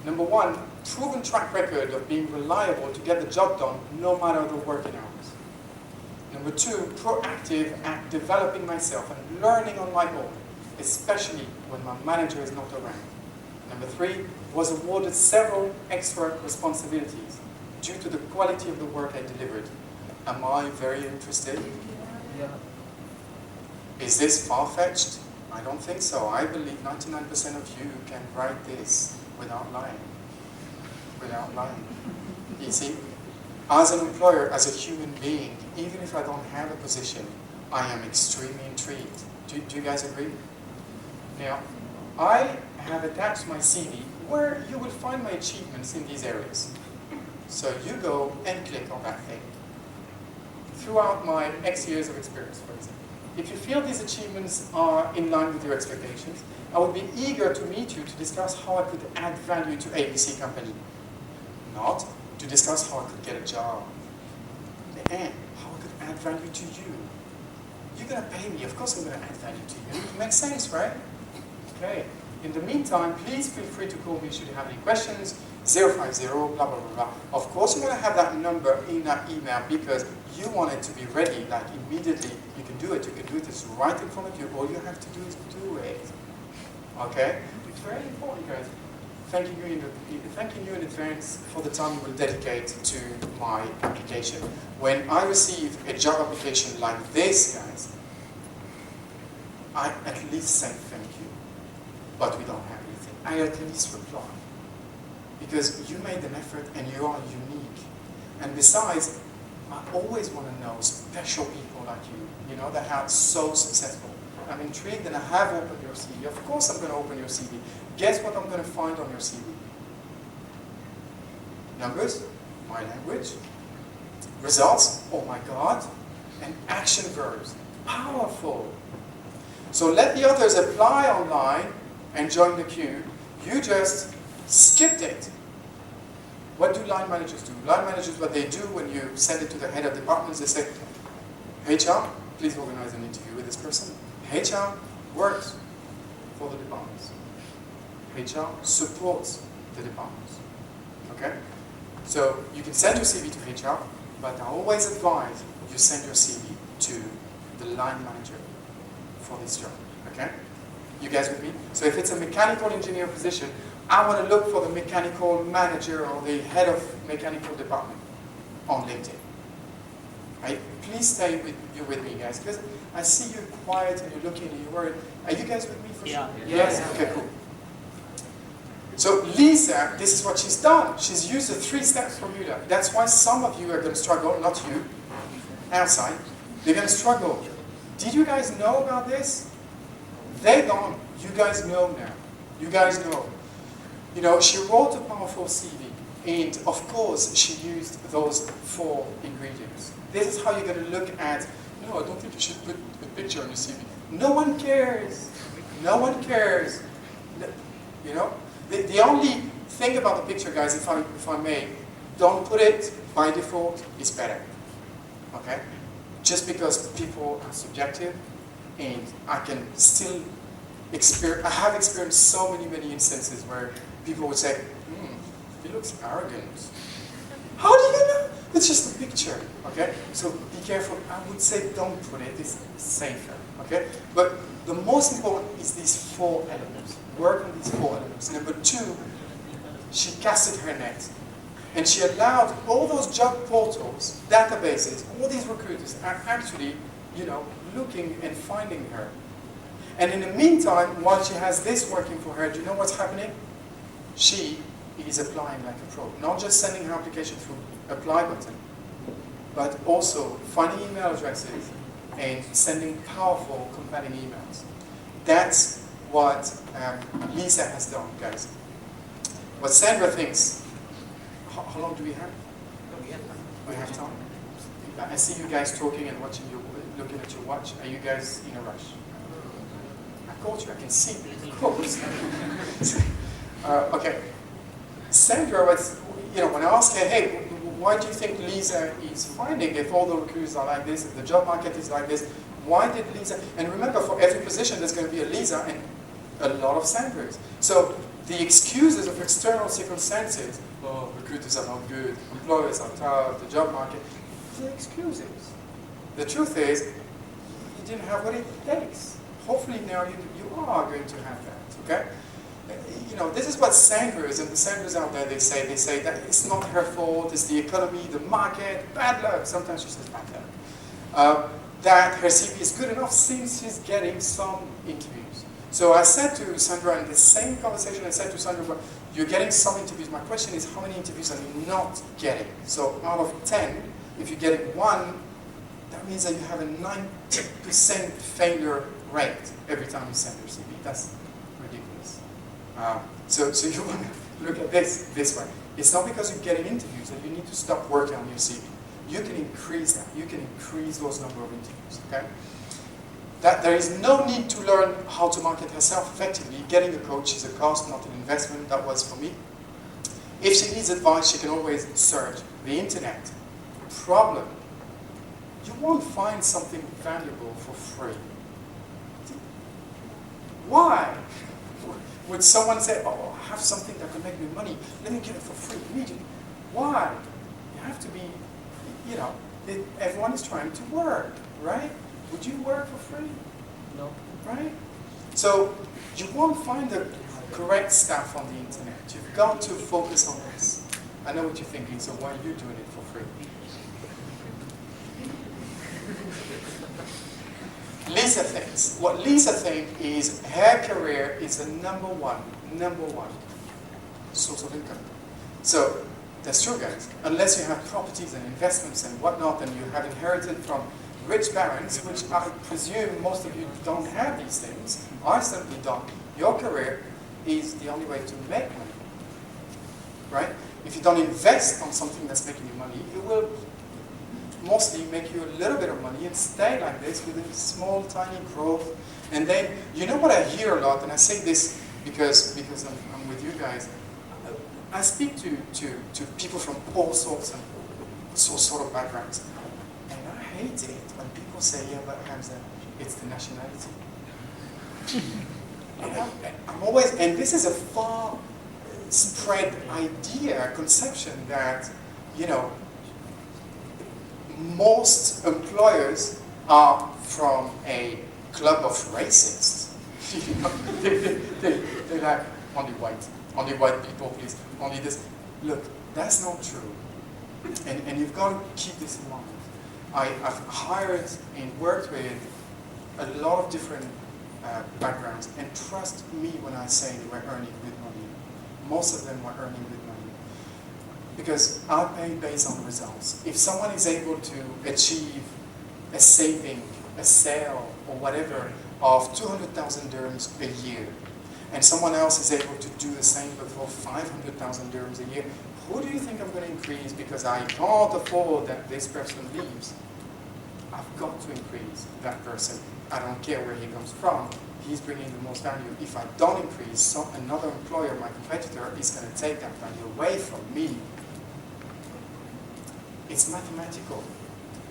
Number one, proven track record of being reliable to get the job done no matter the working hours. Number two, proactive at developing myself and learning on my own, especially when my manager is not around. Number three, was awarded several extra responsibilities due to the quality of the work I delivered. Am I very interested? Yeah. Is this far-fetched? I don't think so. I believe 99% of you can write this without lying. Without lying. You see, as an employer, as a human being, even if I don't have a position, I am extremely intrigued. Do you guys agree? Now, I have attached my CV where you will find my achievements in these areas. So you go and click on that thing. Throughout my X years of experience, for example. If you feel these achievements are in line with your expectations, I would be eager to meet you to discuss how I could add value to ABC company. Not to discuss how I could get a job. And how I could add value to you. You're going to pay me, of course I'm going to add value to you. It makes sense, right? Okay. In the meantime, please feel free to call me should you have any questions. 050, blah, blah, blah, blah. Of course, you're going to have that number in that email because you want it to be ready, like immediately. You can do it. You can do it. It's right in front of you. All you have to do is do it. Okay? It's very important, guys. Thanking you in advance for the time you will dedicate to my application. When I receive a job application like this, guys, I at least say thank you. But we don't have anything. I at least reply. Because you made an effort and you are unique. And besides, I always want to know special people like you know, that are so successful. I'm intrigued and I have opened your CV. Of course I'm going to open your CV. Guess what I'm going to find on your CV? Numbers, my language, results, oh my God, and action verbs. Powerful. So let the others apply online and join the queue. You just skipped it. What do line managers do? Line managers, what they do when you send it to the head of departments, they say, HR, please organize an interview with this person. HR works for the departments. HR supports the departments. Okay? So you can send your CV to HR, but I always advise you send your CV to the line manager for this job. Okay? You guys with me? So if it's a mechanical engineer position, I want to look for the mechanical manager or the head of mechanical department on LinkedIn. Right? Please stay with me, guys, because I see you're quiet and you're looking and you're worried. Are you guys with me for sure? Yes? Okay, cool. So Lisa, this is what she's done. She's used the 3-step formula. That's why some of you are going to struggle, not you. outside, they're going to struggle. Did you guys know about this? They don't. You guys know now. You guys know. You know, she wrote a powerful CV, and of course, she used those 4 ingredients. This is how you're going to look at, no, I don't think you should put a picture on your CV. No one cares. No one cares. You know? The only thing about the picture, guys, if I may, don't put it by default, it's better. Okay? Just because people are subjective, and I can still I have experienced so many instances where people would say, he looks arrogant. How do you know? It's just a picture, okay? So be careful. I would say don't put it, it's safer, okay? But the most important is these 4 elements. Work on these 4 elements. Number 2, she casted her net. And she allowed all those job portals, databases, all these recruiters are actually, you know, looking and finding her. And in the meantime, while she has this working for her, do you know what's happening? She is applying like a pro. Not just sending her application through apply button, but also finding email addresses and sending powerful, compelling emails. That's what Lisa has done, guys. What Sandra thinks, how long do we have? We have time. I see you guys talking and watching looking at your watch. Are you guys in a rush? I caught you, I can see you. Of course. Okay. Sandra was, you know, when I asked her, hey, why do you think Lisa is finding, if all the recruiters are like this, if the job market is like this, why did Lisa, and remember for every position there's going to be a Lisa and a lot of Sandras. So the excuses of external circumstances, oh, recruiters are not good, employers are tough, the job market, they're excuses. The truth is, you didn't have what it takes. Hopefully now you are going to have that, okay? You know, this is what Sandras and the Sandras out there, they say that it's not her fault, it's the economy, the market, bad luck. Sometimes she says bad luck. That her CV is good enough since she's getting some interviews. So I said to Sandra in the same conversation, I said to Sandra, well, you're getting some interviews. My question is, how many interviews are you not getting? So out of 10, if you're getting 1, that means that you have a 90% failure rate every time you send your CV. That's ridiculous. So you want to look at this way. It's not because you're getting interviews that you need to stop working on your CV. You can increase that. You can increase those number of interviews, okay? That there is no need to learn how to market herself effectively. Getting a coach is a cost, not an investment. That was for me. If she needs advice, she can always search the internet. Problem, you won't find something valuable for free. Why would someone say, oh, I have something that can make me money, let me get it for free immediately? Why? You have to be, you know, everyone is trying to work, right? Would you work for free? No. Right? So you won't find the correct stuff on the internet. You've got to focus on this. I know what you're thinking, so why are you doing it for free? Lisa thinks, what Lisa thinks is her career is the number one source of income. So that's true, guys. Unless you have properties and investments and whatnot, and you have inherited from rich parents, which I presume most of you don't have these things. I certainly don't. Your career is the only way to make money, right? If you don't invest on something that's making you money, it will mostly make you a little bit of money and stay like this with a small, tiny growth. And then, you know what I hear a lot, and I say this because I'm with you guys. I speak to people from all sorts of backgrounds. And I hate it when people say, yeah, but Hamza, it's the nationality. I'm always, and this is a far spread idea, conception that, you know, most employers are from a club of racists. You know, they're like, only white people, please, only this. Look, that's not true. And you've got to keep this in mind. I've hired and worked with a lot of different backgrounds, and trust me when I say they were earning good money. Most of them were earning good money. Because I pay based on results. If someone is able to achieve a saving, a sale, or whatever, of 200,000 dirhams a year, and someone else is able to do the same but for 500,000 dirhams a year, who do you think I'm going to increase because I can't afford that this person leaves? I've got to increase that person. I don't care where he comes from. He's bringing the most value. If I don't increase, another employer, my competitor, is going to take that value away from me. It's mathematical.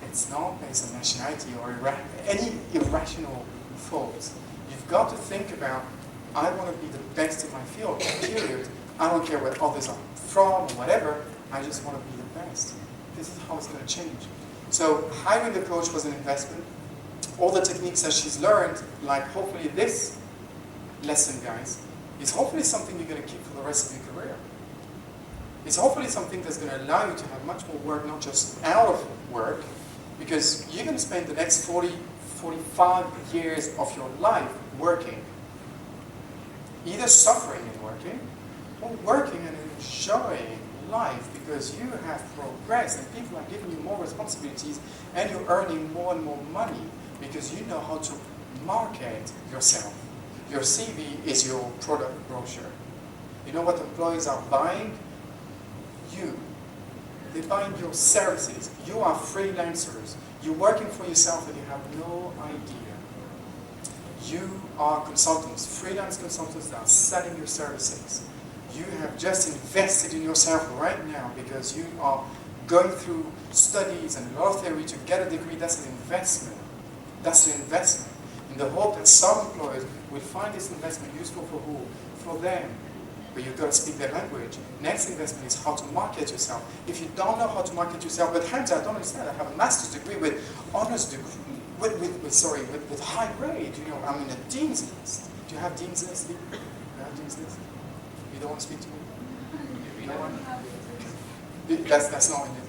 It's not based on nationality or any irrational thoughts. You've got to think about, I want to be the best in my field, period. I don't care where others are from or whatever. I just want to be the best. This is how it's going to change. So hiring the coach was an investment. All the techniques that she's learned, like hopefully this lesson, guys, is hopefully something you're going to keep for the rest of your career. It's hopefully something that's going to allow you to have much more work, not just out of work, because you're going to spend the next 40, 45 years of your life working, either suffering and working, or working and enjoying life because you have progressed and people are giving you more responsibilities and you're earning more and more money because you know how to market yourself. Your CV is your product brochure. You know what employers are buying? You. They're buying your services. You are freelancers. You're working for yourself and you have no idea. You are consultants, freelance consultants that are selling your services. You have just invested in yourself right now because you are going through studies and law theory to get a degree. That's an investment. That's an investment in the hope that some employers will find this investment useful for who? For them. But you've got to speak their language. Next investment is how to market yourself. If you don't know how to market yourself, but Hamza, I don't understand. I have a master's degree with honors degree, with high grade. You know, I'm in a dean's list. Do you have dean's list? You have dean's list? You don't want to speak to me? You don't want? That's not in the,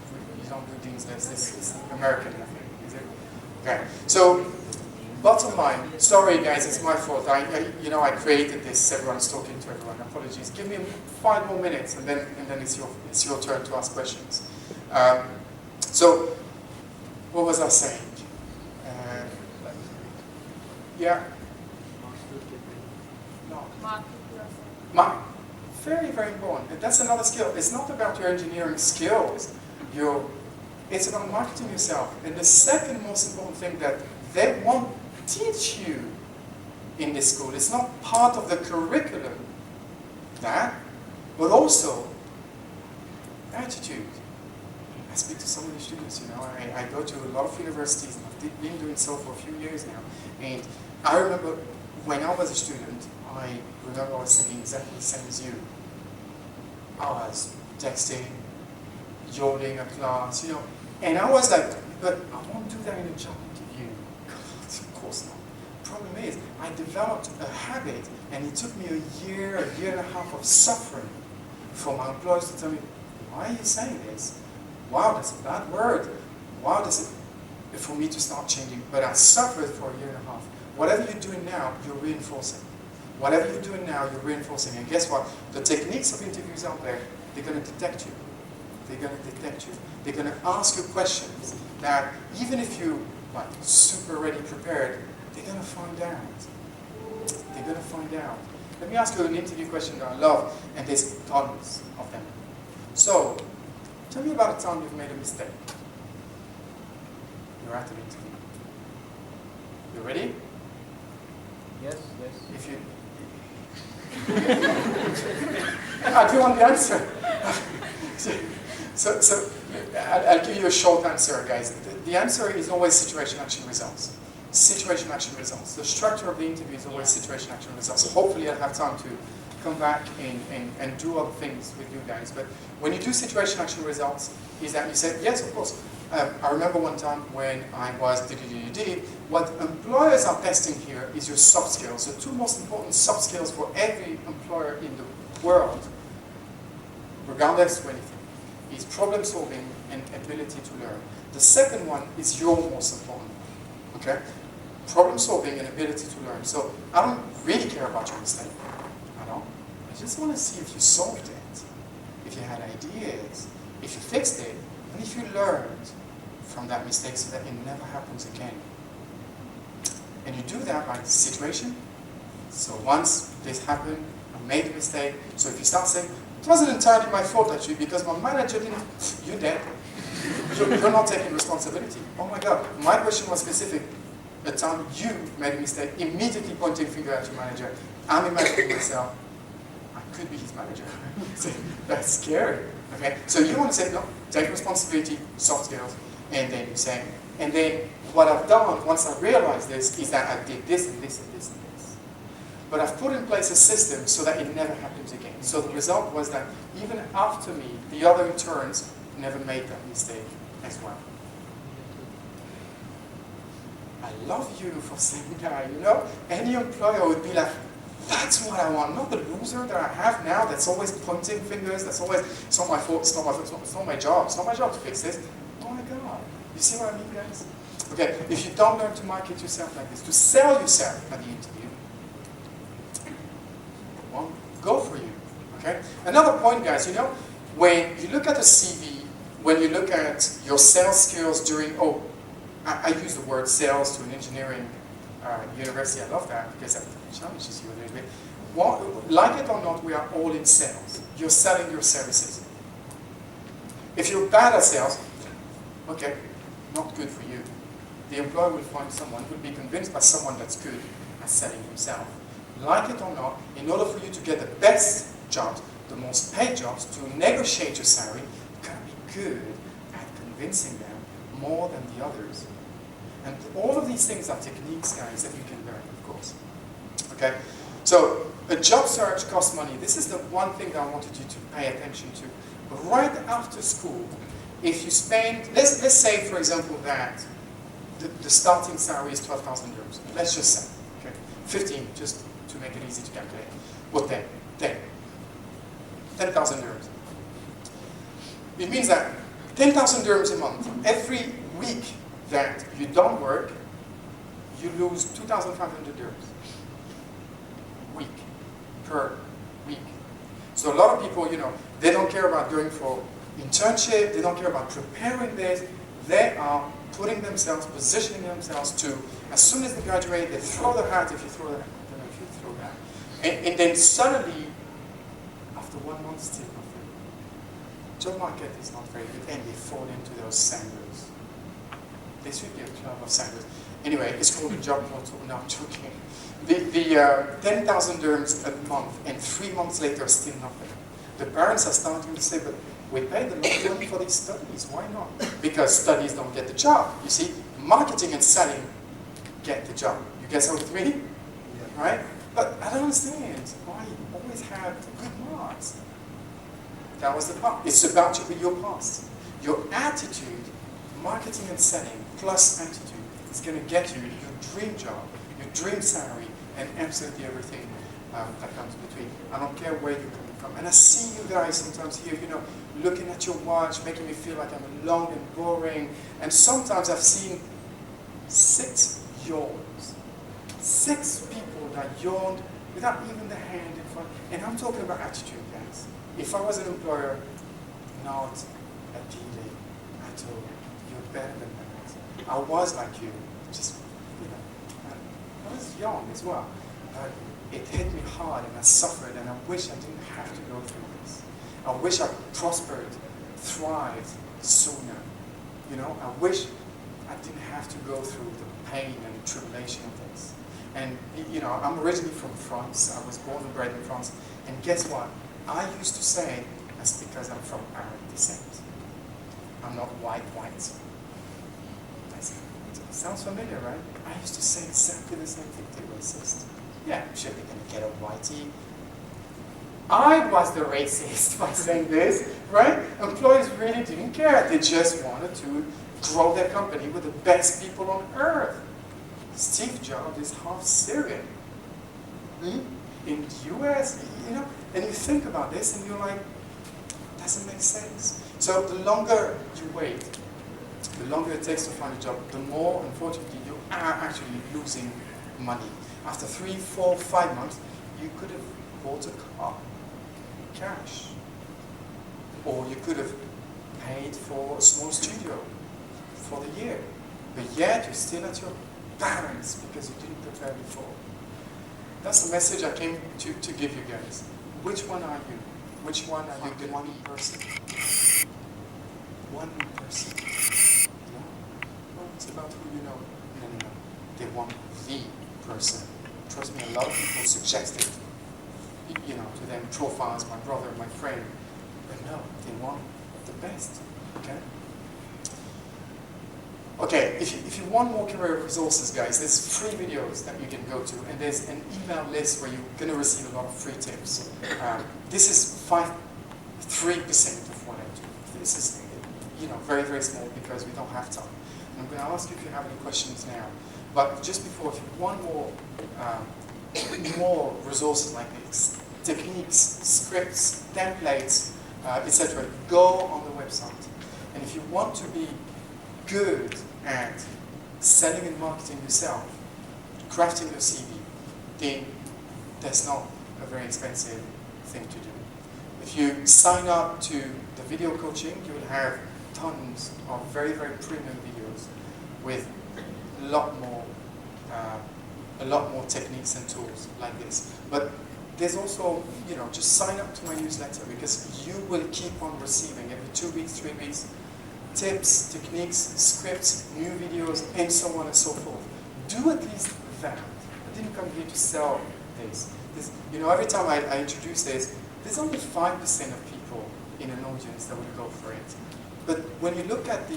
you don't do dean's list. It's American, I think. Is it? Okay. So, bottom line. Sorry, guys, it's my fault. I created this. Everyone's talking to everyone. Apologies. Give me 5 more minutes, and then it's your turn to ask questions. So, what was I saying? Yeah. No. Very, very important. And that's another skill. It's not about your engineering skills. It's about marketing yourself. And the second most important thing that they won't teach you in this school, it's not part of the curriculum, but also attitude. I speak to so many students, I go to a lot of universities, and I've been doing so for a few years now. And I remember when I was a student, I was thinking exactly the same as you. I was texting, yoding at class, and I was like, but I won't do that in a job interview. God, of course not. Problem is, I developed a habit, and it took me a year and a half of suffering for my employers to tell me, why are you saying this? Wow, that's a bad word. Wow, for me to start changing. But I suffered for a year and a half. Whatever you're doing now, you're reinforcing. Whatever you're doing now, you're reinforcing. And guess what? The techniques of interviews out there, they're going to detect you. They're going to detect you. They're going to ask you questions that even if you're super ready, prepared, they're going to find out. They're going to find out. Let me ask you an interview question that I love, and there's tons of them. So, tell me about a time you've made a mistake. You're at an interview. You ready? Yes. If you... I do want the answer. So I'll give you a short answer, guys. The answer is always situation, action, results. Situation, action, results. The structure of the interview is always situation, action, results. So hopefully I'll have time to come back and do other things with you guys. But when you do situation, action, results, is that you say, yes, of course. I remember one time when I was what employers are testing here is your soft skills. The two most important soft skills for every employer in the world, regardless of anything, is problem solving and ability to learn. The second one is your most important, okay? Problem solving and ability to learn. So I don't really care about your mistake. I don't. I just want to see if you solved it, if you had ideas, if you fixed it, and if you learned from that mistake so that it never happens again. And you do that by situation. So once this happened, I made a mistake. So if you start saying, it wasn't entirely my fault actually because my manager didn't, you're dead. You're not taking responsibility. Oh my God, my question was specific. The time you made a mistake, immediately pointing finger at your manager. I'm imagining myself, I could be his manager. That's scary. Okay? So you want to say, no, take responsibility, soft skills, and then you say, and then what I've done, once I realized this, is that I did this and this and this and this. But I've put in place a system so that it never happens again. So the result was that even after me, the other interns never made that mistake as well. I love you for saying that, you know? Any employer would be like, that's what I want, not the loser that I have now that's always pointing fingers, that's always, it's not my fault, it's not my fault, it's not my job to fix this. Oh my God, you see what I mean, guys? Okay, if you don't learn to market yourself like this, to sell yourself at the interview, well, go for you, okay? Another point, guys, you know, when you look at a CV, when you look at your sales skills during, I use the word sales to an engineering university. I love that because that challenges you a little bit. Well, like it or not, we are all in sales. You're selling your services. If you're bad at sales, okay, not good for you. The employer will find someone, will be convinced by someone that's good at selling himself. Like it or not, in order for you to get the best jobs, the most paid jobs, to negotiate your salary, you've got to be good at convincing them more than the others. And all of these things are techniques, guys, that you can learn, of course. Okay? So, a job search costs money. This is the one thing that I wanted you to pay attention to. Right after school, if you spend, let's say, for example, that the starting salary is 12,000 euros. Let's just say, okay? 15, just to make it easy to calculate. Well, 10,000 euros. It means that 10,000 euros a month, every week that you don't work, you lose 2,500 euros. Week. Per week. So a lot of people, you know, they don't care about going for internship, they don't care about preparing this, they are putting themselves, positioning themselves to, as soon as they graduate, they throw the hat, if you throw the hat, I don't know if you throw that, and then suddenly, after 1 month, still nothing. Job market is not very good, and they fall into those sandals. There should be a club of sandals. Anyway, it's called a job portal, no, I'm joking. The 10,000 dirhams a month, and 3 months later, still nothing. The parents are starting to say, but we paid a lot of money for these studies, why not? Because studies don't get the job. You see, marketing and selling get the job. You guys are with me? Yeah. Right? But I don't understand why you always have good marks. That was the part. It's about your past. Your attitude, marketing and selling, plus attitude, is going to get you your dream job, your dream salary, and absolutely everything that comes between. I don't care where you're coming from. And I see you guys sometimes here, you know, looking at your watch, making me feel like I'm long and boring. And sometimes I've seen 6 yawns. 6 people that yawned without even the hand in front. And I'm talking about attitude, guys. If I was an employer, not a delay at all. You're better than that. I was like you, just, you know, I was young as well. It hit me hard and I suffered and I wish I didn't have to go through this. I wish I prospered, thrived sooner. You know, I wish I didn't have to go through the pain and tribulation of this. And, you know, I'm originally from France. I was born and bred in France. And guess what? I used to say, that's because I'm from Arab descent. I'm not white. Sounds familiar, right? I used to say exactly the same thing to racist. Yeah, should we going to get a whitey? I was the racist by saying this, right? Employees really didn't care. They just wanted to grow their company with the best people on earth. Steve Jobs is half Syrian. In the US, you know, and you think about this and you're like, doesn't make sense. So the longer you wait, the longer it takes to find a job, the more, unfortunately, you are actually losing money. After 3, 4, 5 months, you could have bought a car, cash. Or you could have paid for a small studio for the year, but yet you're still at your parents because you didn't prepare before. That's the message I came to give you guys. Which one are you? Which one are you? The one person. One person. No? Well, it's about who you know. No. They want the person. Trust me, a lot of people suggested, to them profiles, my brother, my friend. But no, they want the best. Okay? Okay, if you want more career resources, guys, there's free videos that you can go to, and there's an email list where you're going to receive a lot of free tips. This is 3% of what I do. This is, very, very small because we don't have time. And I'm going to ask you if you have any questions now. But just before, if you want more resources like this, techniques, scripts, templates, etc., go on the website. And if you want to be good at selling and marketing yourself, crafting your CV, then that's not a very expensive thing to do. If you sign up to the video coaching, you will have tons of very, very premium videos with a lot more techniques and tools like this. But there's also, just sign up to my newsletter because you will keep on receiving every 2 weeks, 3 weeks, tips, techniques, scripts, new videos, and so on and so forth. Do at least that. I didn't come here to sell this. Every time I introduce this, there's only 5% of people in an audience that will go for it. But when you look at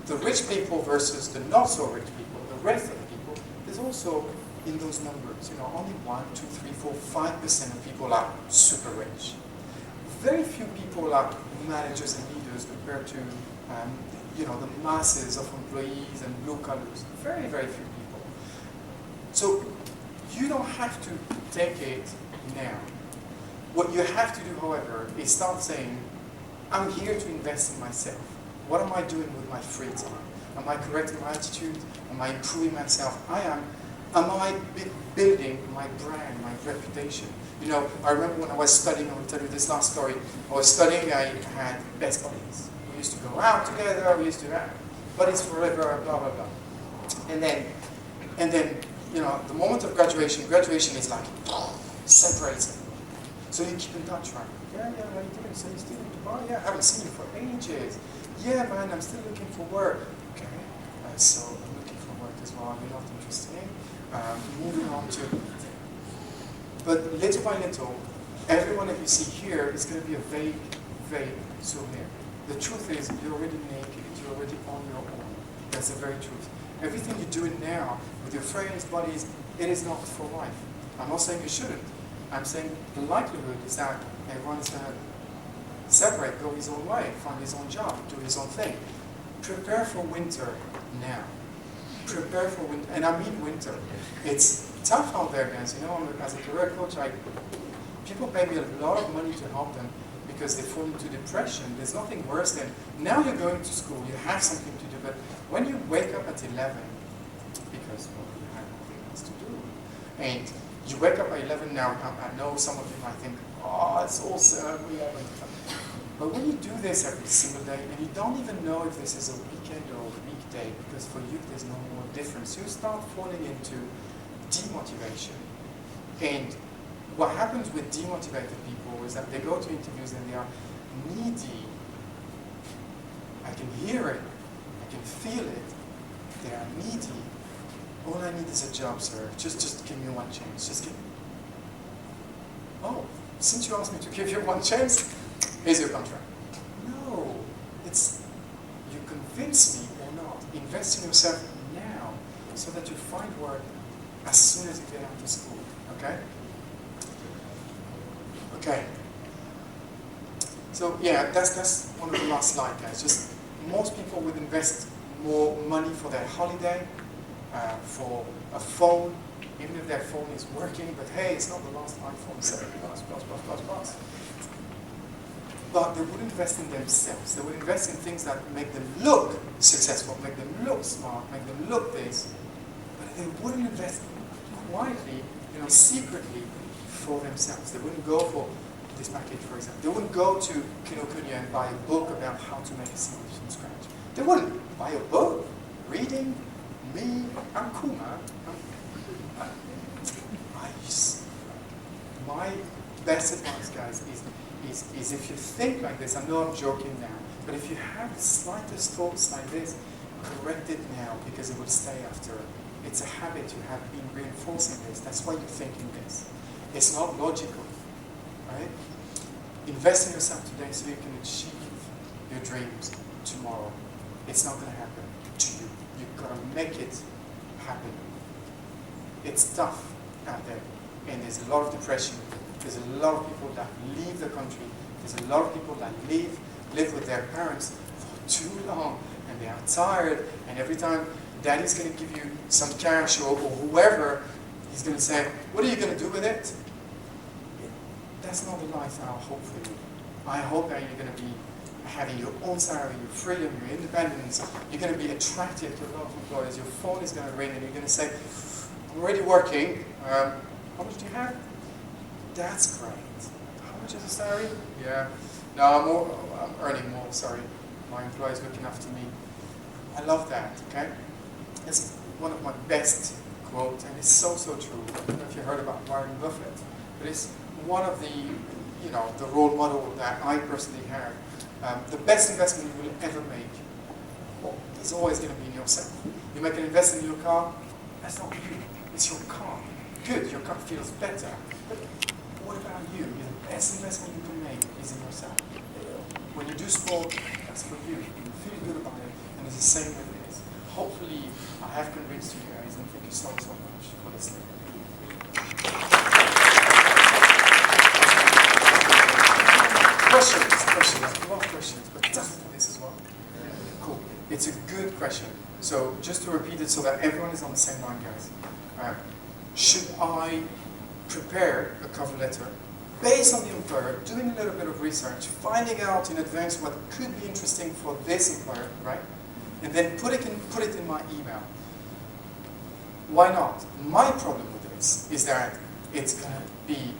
the rich people versus the not so rich people, the rest of the people, there's also in those numbers, only 1, 2, 3, 4, 5% of people are super rich. Very few people are managers and leaders compared to, the masses of employees and blue collars. Very, very few people. So you don't have to take it now. What you have to do, however, is start saying, I'm here to invest in myself. What am I doing with my free time? Am I correcting my attitude? Am I improving myself? Am I building my brand, my reputation? I remember when I was studying, I will tell you this last story. I was studying, I had best buddies. We used to go out together, we used to have buddies forever, blah, blah, blah. And then, the moment of graduation is like, separates. So you keep in touch, right? Yeah, how are you doing? So you still in Dubai? Yeah, I haven't seen you for ages. Yeah, man, I'm still looking for work. Okay, so I'm looking for work as well. You're not interested. Moving on to... But little by little, everyone that you see here is going to be a vague souvenir. The truth is, you're already naked. You're already on your own. That's the very truth. Everything you're doing now with your friends, buddies, it is not for life. I'm not saying you shouldn't. I'm saying the likelihood is that everyone is going to separate, go his own way, find his own job, do his own thing. Prepare for winter now. Prepare for winter, and I mean winter. It's tough out there, guys. As a career coach, people pay me a lot of money to help them because they fall into depression. There's nothing worse than, now you're going to school, you have something to do, but when you wake up at 11, because you have nothing else to do, and you wake up at 11 now, I know some of you might think, oh, it's awesome, we have but when you do this every single day, and you don't even know if this is a weekend or a weekday, because for you there's no more difference, you start falling into demotivation. And what happens with demotivated people is that they go to interviews and they are needy. I can hear it, I can feel it, they are needy. All I need is a job, sir. Just give me one chance. Just give me... Oh, since you asked me to give you one chance, here's your contract. No, it's you convince me or not. Invest in yourself now so that you find work as soon as you get out of school. Okay? Okay. So yeah, that's one of the last slides, guys. Just most people would invest more money for their holiday, for a phone, even if their phone is working, but hey, it's not the last iPhone 7 plus. But they would invest in themselves. They would invest in things that make them look successful, make them look smart, make them look this, but they wouldn't invest quietly, secretly for themselves. They wouldn't go for this package, for example. They wouldn't go to Kinokuniya and buy a book about how to make a sandwich from scratch. They wouldn't buy a book, reading, me, I'm cool, man. My best advice, guys, is if you think like this, I know I'm joking now, but if you have the slightest thoughts like this, correct it now because it will stay after. It's a habit you have been reinforcing this. That's why you're thinking this. It's not logical, right? Invest in yourself today so you can achieve your dreams tomorrow. It's not going to happen to you. You've got to make it happen. It's tough out there, and there's a lot of depression. There's a lot of people that leave the country. There's a lot of people that live with their parents for too long, and they are tired, and every time daddy's going to give you some cash or whoever, he's going to say, what are you going to do with it? That's not the life I hope for you. I hope that you're going to be having your own salary, your freedom, your independence. You're going to be attractive to a lot of employers. Your phone is going to ring and you're going to say, I'm already working. How much do you have? That's great. How much is the salary? Yeah. No, I'm earning more, sorry. My employer is looking after me. I love that, okay? It's one of my best quotes, and it's so true. I don't know if you heard about Warren Buffett, but it's one of the, the role model that I personally have. The best investment you will ever make is always going to be in yourself. You make an investment in your car, that's not you, it's your car. Good, your car feels better, but what about you? The best investment you can make is in yourself. When you do sport, that's for you. You feel good about it, and it's the same with this. Hopefully, I have convinced you guys, and thank you so much for listening. Questions. I love questions, but doesn't do this as well. Cool. It's a good question. So just to repeat it so that everyone is on the same line, guys. Should I prepare a cover letter based on the employer, doing a little bit of research, finding out in advance what could be interesting for this employer, right? And then put it in my email. Why not? My problem with this is that it's going to be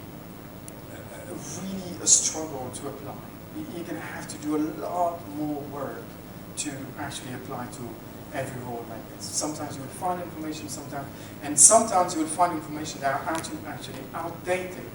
really a struggle to apply. You're going to have to do a lot more work to actually apply to every role like this. Sometimes you will find information, sometimes you will find information that are actually outdated.